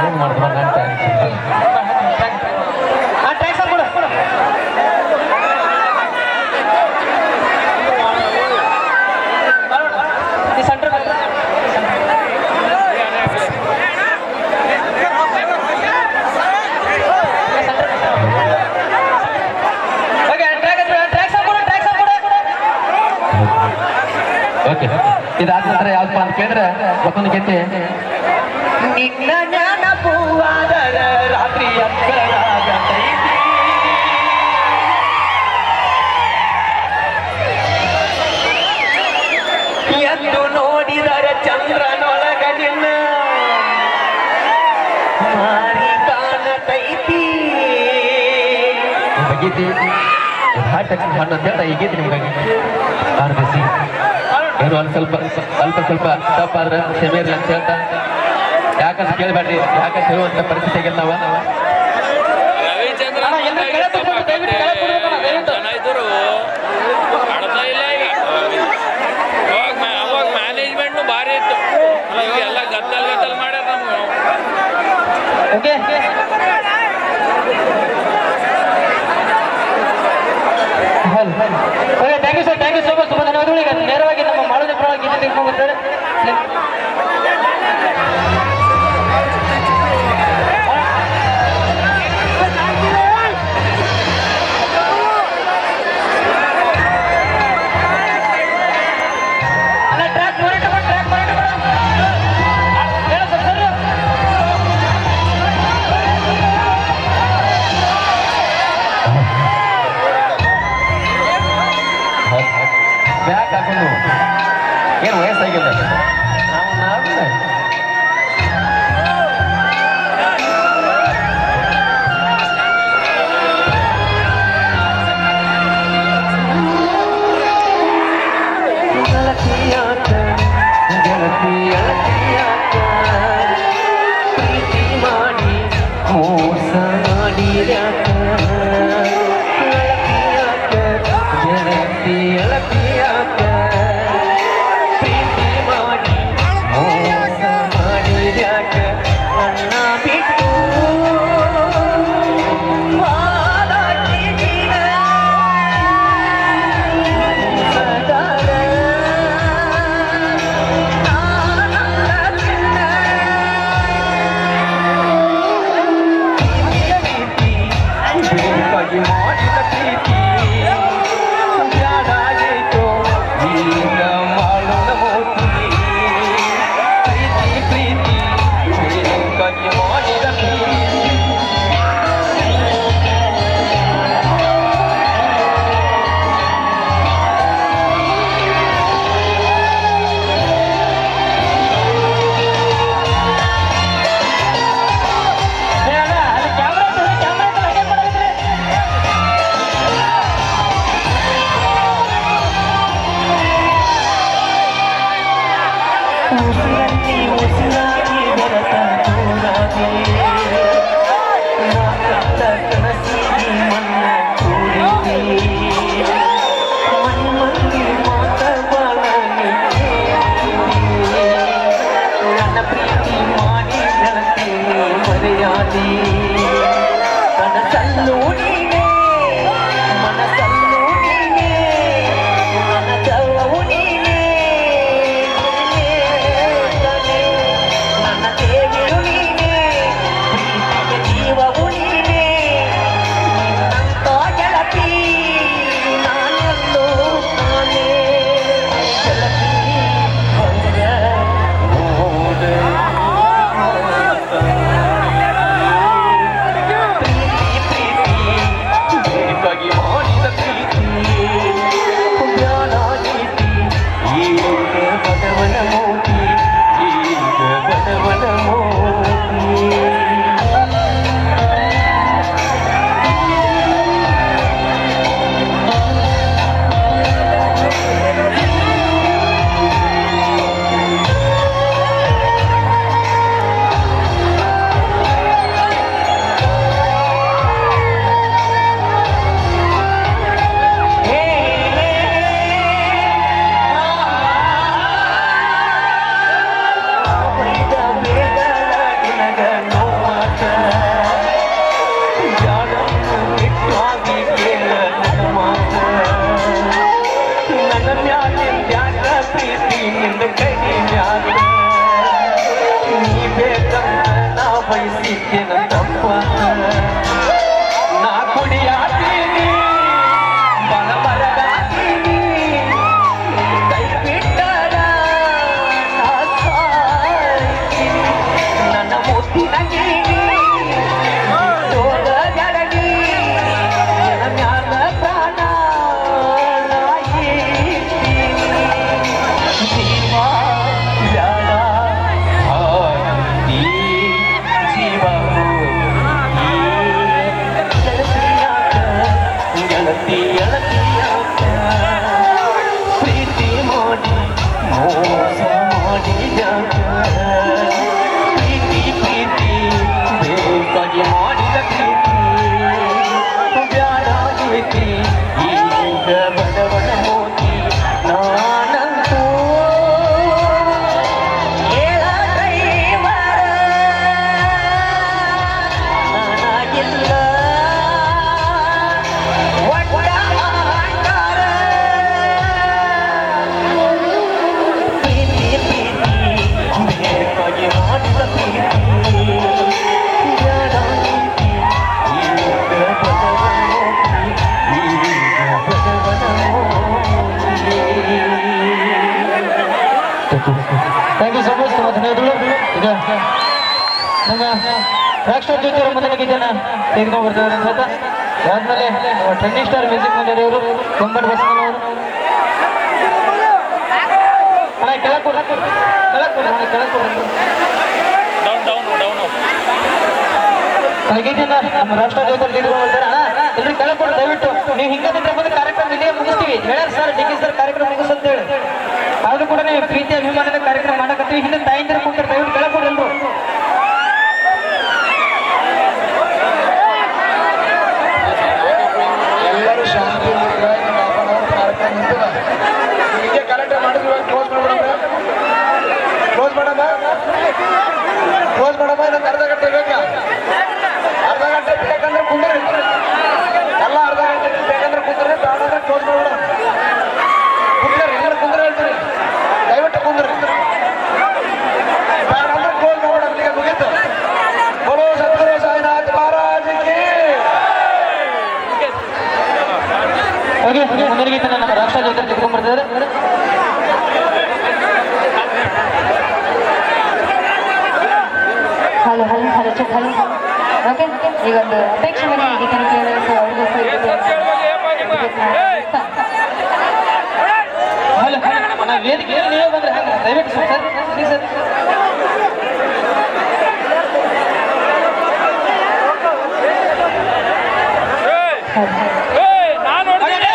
ಏನ್ ಮಾಡಿದ್ರು ಓಕೆ, ಇದಾದ ನಂತರ ಯಾವ್ದಪ್ಪ ಅಂತ ಕೇಳಿದ್ರೆ ಮತ್ತೊಂದು ಗೀತೆ ನಿನ್ನ ನೆನಪುವಾದರ ರಾತ್ರಿ ಎಂದು ನೋಡಿದರೆ ಚಂದ್ರನೊಳಗ ನಿನ್ನ ಮಾರಿ ಕಾಣತೈತಿ. ಗೀತೆ ಹಾಟ್ ತಕ್ಷಣ ಹಣ್ಣು ಅಂತ ಈ ಗೀತೆ ನಿಮ್ಗಾಗಿ ಆರ್ಬಿಸಿ ಏನು ಒಂದು ಸ್ವಲ್ಪ ತಪ್ಪ ಆದ್ರೆ ಕ್ಷಮೆ ಇರಲಿ ಅಂತ ಹೇಳ್ತಾ, ಯಾಕಂತ ಕೇಳಬೇಡ್ರಿ, ಯಾಕಂತ ಹೇಳುವಂತ ಪರಿಸ್ಥಿತಿ ಆಗಿಲ್ಲ ನಾವು. ಅವಾಗ ಮ್ಯಾನೇಜ್ಮೆಂಟ್ ಭಾರಿ ಇತ್ತು, ಎಲ್ಲ ಗದ್ದಲ್ ಮಾಡ್ಯಾರ ನಮ್ಗೆ. Okay, thank you sir, thank you so much, ತುಂಬ ಧನ್ಯವಾದಗಳು. ಈಗ ನೇರವಾಗಿ ನಮ್ಮ ಮಾಳದ ಪರವಾಗಿ ಗೀತೆ ತೆಗೆದುಕೊಂಡು ಆಗಿಲ್ಲ ನಾವು ಪ್ರೀತಿ ಮಾಡಿ ಮೋಸ ಮಾಡಿರ್ಯಾಕ ಗೆಳತಿಯಾಕ ಪ್ರೀತಿ ಮಾಡಿ ಮೋಸ ಮಾಡಿರ್ಯಾಕ ಅಣ್ಣ ಬಿಟ್ಟು ಮಾಡಿದ ಪ್ರೀತಿ ಬ್ಯಾಡಾಯಿತು ಈಗ ಮಾಡೋಣ ಮೋತಿ ಪ್ರೀತಿ ಪ್ರೀತಿ ಬೇಕಾಗಿ ಮಾಡಿದ ಪ್ರೀತಿ ಉಸಿರಲ್ಲಿ ಉಸಿರಾಗಿ ಬೆರೆತ ದೂರಾಗಿ ನಾ ಕಂಡ ಕನಸಿಗೆ ಮಣ್ಣ ಕೂಡಿದೆ ಮಣ್ಣಲ್ಲಿ ಮಾತ ಬಾಳಲಿ ನನ್ನ ಪ್ರೀತಿ ಮಾಡಿ ಗೆಳತಿ ಮರೆಯಾದಿ ಕನಸಲ್ಲೂ ನೀನೇ ಮನಸ್ಸಲ್ಲೂ ನೀನೇ ನನ್ನ ಜವವು ನೀನೇ ನನ್ನ ದೇವಿಯು ನೀನೇ ಪ್ರೀತಿಗೆ ಜೀವವು ನೀನೇ ನಿನ್ನಂತ ಗೆಳತಿ ನಾನೆಲ್ಲೋ ನಾನೇ ಗೆಳತಿ ಬಂದ ಹೋದ ಪ್ರೀತಿ ಪ್ರೀತಿ ಬೇಕಾಗಿ ಮಾಡಿದ ಪ್ರೀತಿ ಬ್ಯಾಡ ನೀತಿ ಈಗ ಬಡವನ ಮೋತಿ ಈಗ ಬಡವನ ಮೋತಿ ಬೈದ ಬೇಡಲ ನಿನಗ ನೋವಾತ ಜಾಡನ್ನು ಬಿಟ್ಟಾಗಿ ಕೇಳ ನನ್ನ ಮಾತ ನನ್ನ ಮ್ಯಾಲೆ ತ್ಯಾಗ ಪ್ರೀತಿ ನಿಂದ ಕೈ ಮ್ಯಾಲ ನೀ ಬೇಕಂತ ನಾ ಬಯಸಿದ್ದೇನ ತಪ್ಪಾತ ನಾ ಕುಡಿಯಾತೀನಿ ಬಲ ಬರಗಾತೀನಿ ಕೈ ಬಿಟ್ಟರ ನಾ ಸಾಯ್ತೀನಿ ನನ್ನ ಮುತ್ತಿನ ಗಿಣಿ ತೋದ ಜಡಗಿ ನನ್ನ ಮ್ಯಾಲ ಪ್ರಾಣ ನಾ ಇಡ್ತೀನಿ. ಜೀವ ಬ್ಯಾಡ ಹಾಯ್ತಿ ಜೀವ ಹೋಗಿ ಗೆಳತಿ ಗೆಳತಿಯಾಕ ಪ್ರೀತಿ ಮಾಡಿ ಮೋಸ ಮಾಡಿ ಜಾಗ ಪ್ರೀತಿ ಪ್ರೀತಿ ಬೇಕಾಗಿ ಮಾಡಿದ ಪ್ರೀತಿ ಬ್ಯಾಡಾಗೈತಿ ಈಗ ಬಡವನ ಮೋತಿ ನಾನಂತೂ ಹೇಳ ಡ್ರೈವರ ನನಗಿಲ್ಲ ಒಟ್ಟ ಅಂಗಾರ ಪ್ರೀತಿ ಪ್ರೀತಿ ಬೇಕಾಗಿ ಮಾಡಿದ ಪ್ರೀತಿ ಬ್ಯಾಡಾಗೈತಿ ಈಗ ಬಡವನ ಮೋತಿ ಈಗ ಬಡವನ ಮೋತಿ ಥ್ಯಾಂಕ್ ಯು ಸೊ ಮಚ್ ತುಂಬ ಧನ್ಯವಾದಗಳು. ಈಗ ನಮ್ಮ ರಾಕ್ ಸ್ಟಾರ್ ಜೊತೆ ಮುಂದಿನ ಗೀತೆನ ತೆಗೆದುಕೊಂಡು ಬರ್ತಾರೆ ಅಂತ ಅದಾದ್ಮೇಲೆ ಟ್ರೆಂಡಿಂಗ್ ಸ್ಟಾರ್ ಮ್ಯೂಸಿಕ್ ಮಂದಿರವರು ಕೊಂಬಟ್ ಬಸವನವರು ಅಣ್ಣ ಕೆಳಗೆ ಕೊಡು ಅಣ್ಣ ಕೆಳಗೆ ಕೊಡು ಡೌನ್ ಹಾಗಿದ್ದೀನ ನಮ್ಮ ರಾಷ್ಟ್ರ ಧ್ವಜದಲ್ಲಿ ಇಟ್ಕೊಂಡಿರ್ತಾರೆ ಅಣ್ಣ ಎಲ್ರು ಕೆಳಗೆ ಕೊಡು ದಯವಿಟ್ಟು ನೀವು ಹಿಂಗಂದ್ರೆ ಬಂದು ಕಾರ್ಯಕ್ರಮ ಇಲ್ಲಿಗೆ ಮುಗಿಸ್ತೀವಿ ಹೇಳ್ಯಾರ ಸರ್ ಡಿ ಕೆ ಸರ್ ಕಾರ್ಯಕ್ರಮ ಮುಗಿಸಂತ ಹೇಳಿ ಆದ್ರೂ ಕೂಡ ನೀವು ಪ್ರೀತಿ ಅಭಿಮಾನದ ಕಾರ್ಯಕ್ರಮ ಮಾಡಕತ್ತೀವಿ ಹಿಂದೆ ತಾಯಿಂದಿರ ಕೂತಾರೆ ದಯವಿಟ್ಟು ಕೆಳಗೆ ಕೊಡು ಎಲ್ರು ಎಲ್ಲರೂ ಶಾಂತಿ ಹೀಗೆ ಕರೆಕ್ಟ್ ಮಾಡಿದ್ವಿ ಕ್ಲೋಸ್ ಮಾಡಮ್ಮ ಇನ್ನೊಂದು ಅರ್ಧ ಗಂಟೆ ಬೇಕಾ ಅರ್ಧ ಗಂಟೆ ಬೇಕಂದ್ರೆ ಕುಂದ್ರಿ ಎಲ್ಲ ಅರ್ಧ ಗಂಟೆ ಬೇಕಂದ್ರೆ ಕುಂದ್ರಿ ಬೇಡಂದ್ರೆ ಕ್ಲೋಸ್ ಮಾಡ್ಬಿಡ ಕುಂದ್ರಿ ಎಲ್ಲರೂ ಕುಂದ್ರೆ ಹೇಳ್ತೀರಿ ದಯವಿಟ್ಟು ಕುಂದ್ರಿ ಬೇಡಂದ್ರೆ ಕ್ಲೋಸ್ ಮಾಡ್ಬಿಡ ಈಗ ಮುಗೀತು ಬೋಲೋ ಸದ್ಗುರು ಸಾಯಿನಾಥ್ ಮಹಾರಾಜ್ ಹೋಗಿ ಮುಂದಿನ ನಮ್ಮ ರಾಷ್ಟ್ರ ಧ್ವಜ ತಿಳ್ಕೊಂಡ್ಬರ್ತಾರೆ ಹಲೋ ಚೆಕ್ ಹಲೋ ಓಕೆ ಈಗ ಒಂದು ಅಪೇಕ್ಷೆ ಮೇಲೆ ಗೀತೆನ ಕೇಳಬೇಕು ಅವ್ರಿಗೂ ಅಲ್ಲ ವೇದಿಕೆ ನೀವೇ ಬಂದ್ರೆ ಹಂಗ ದಯವಿಟ್ಟು ಸರ್ ಸರ್ ನಾನು ನೋಡ್ತೀನಿ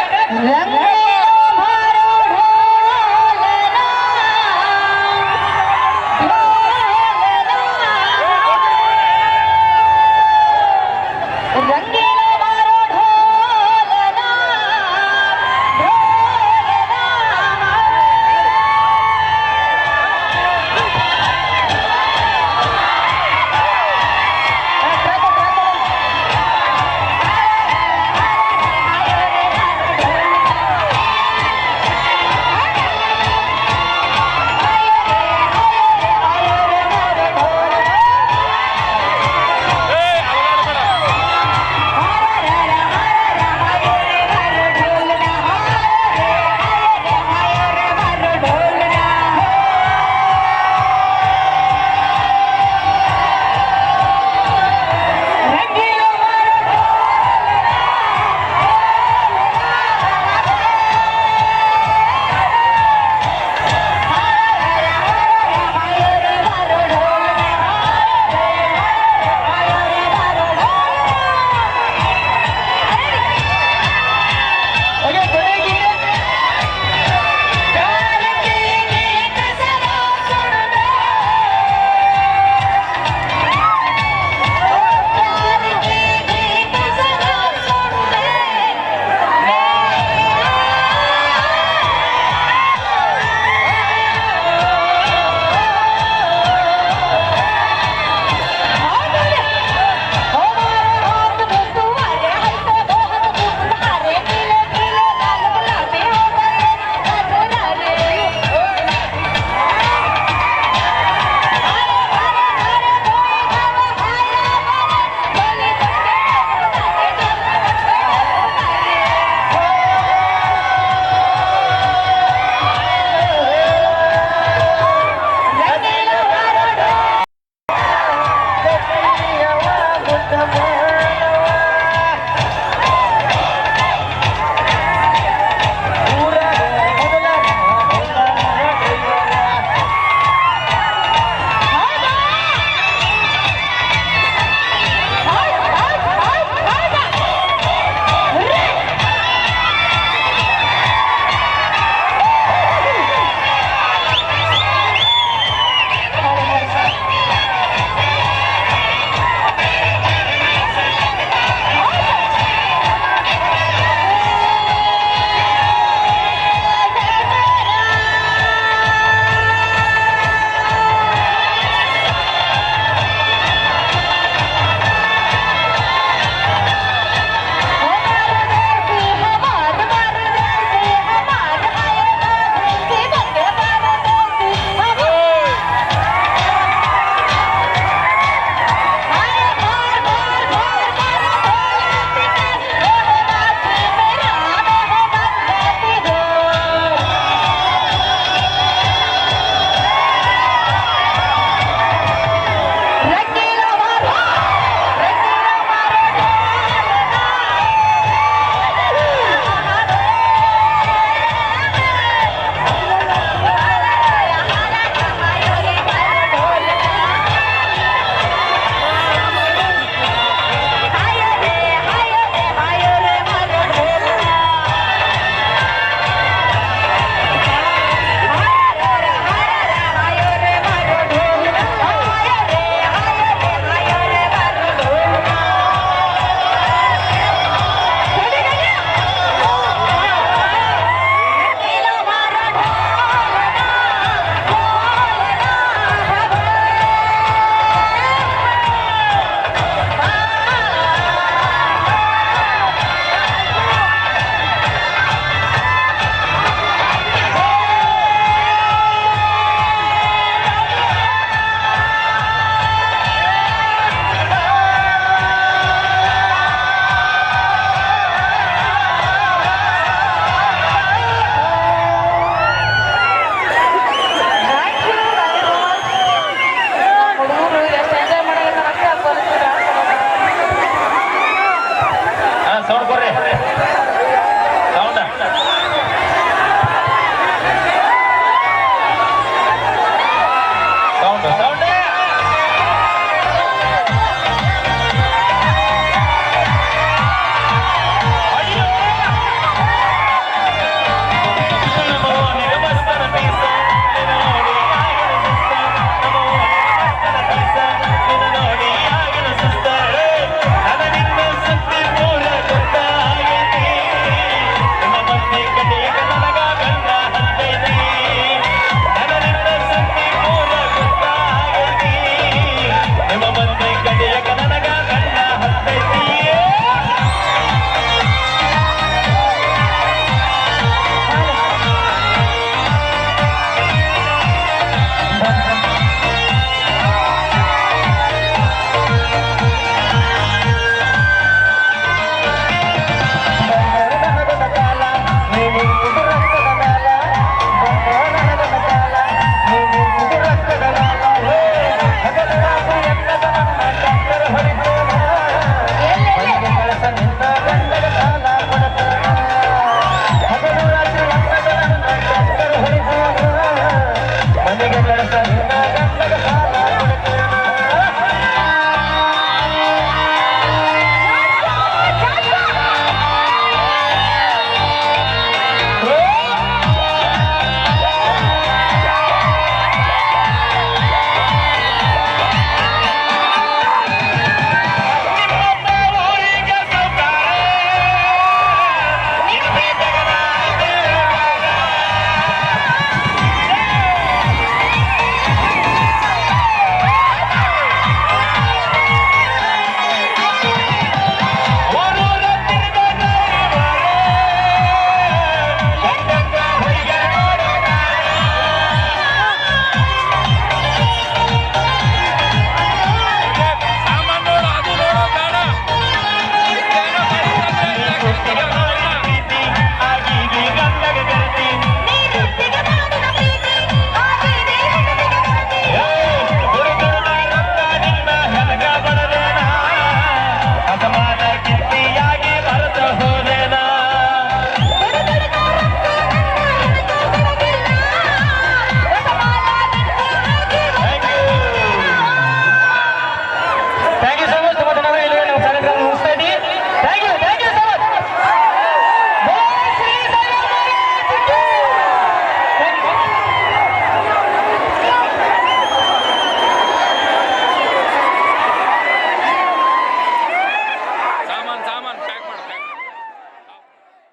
ಸೌಂಡ್ ಕೊಡ್ರಿ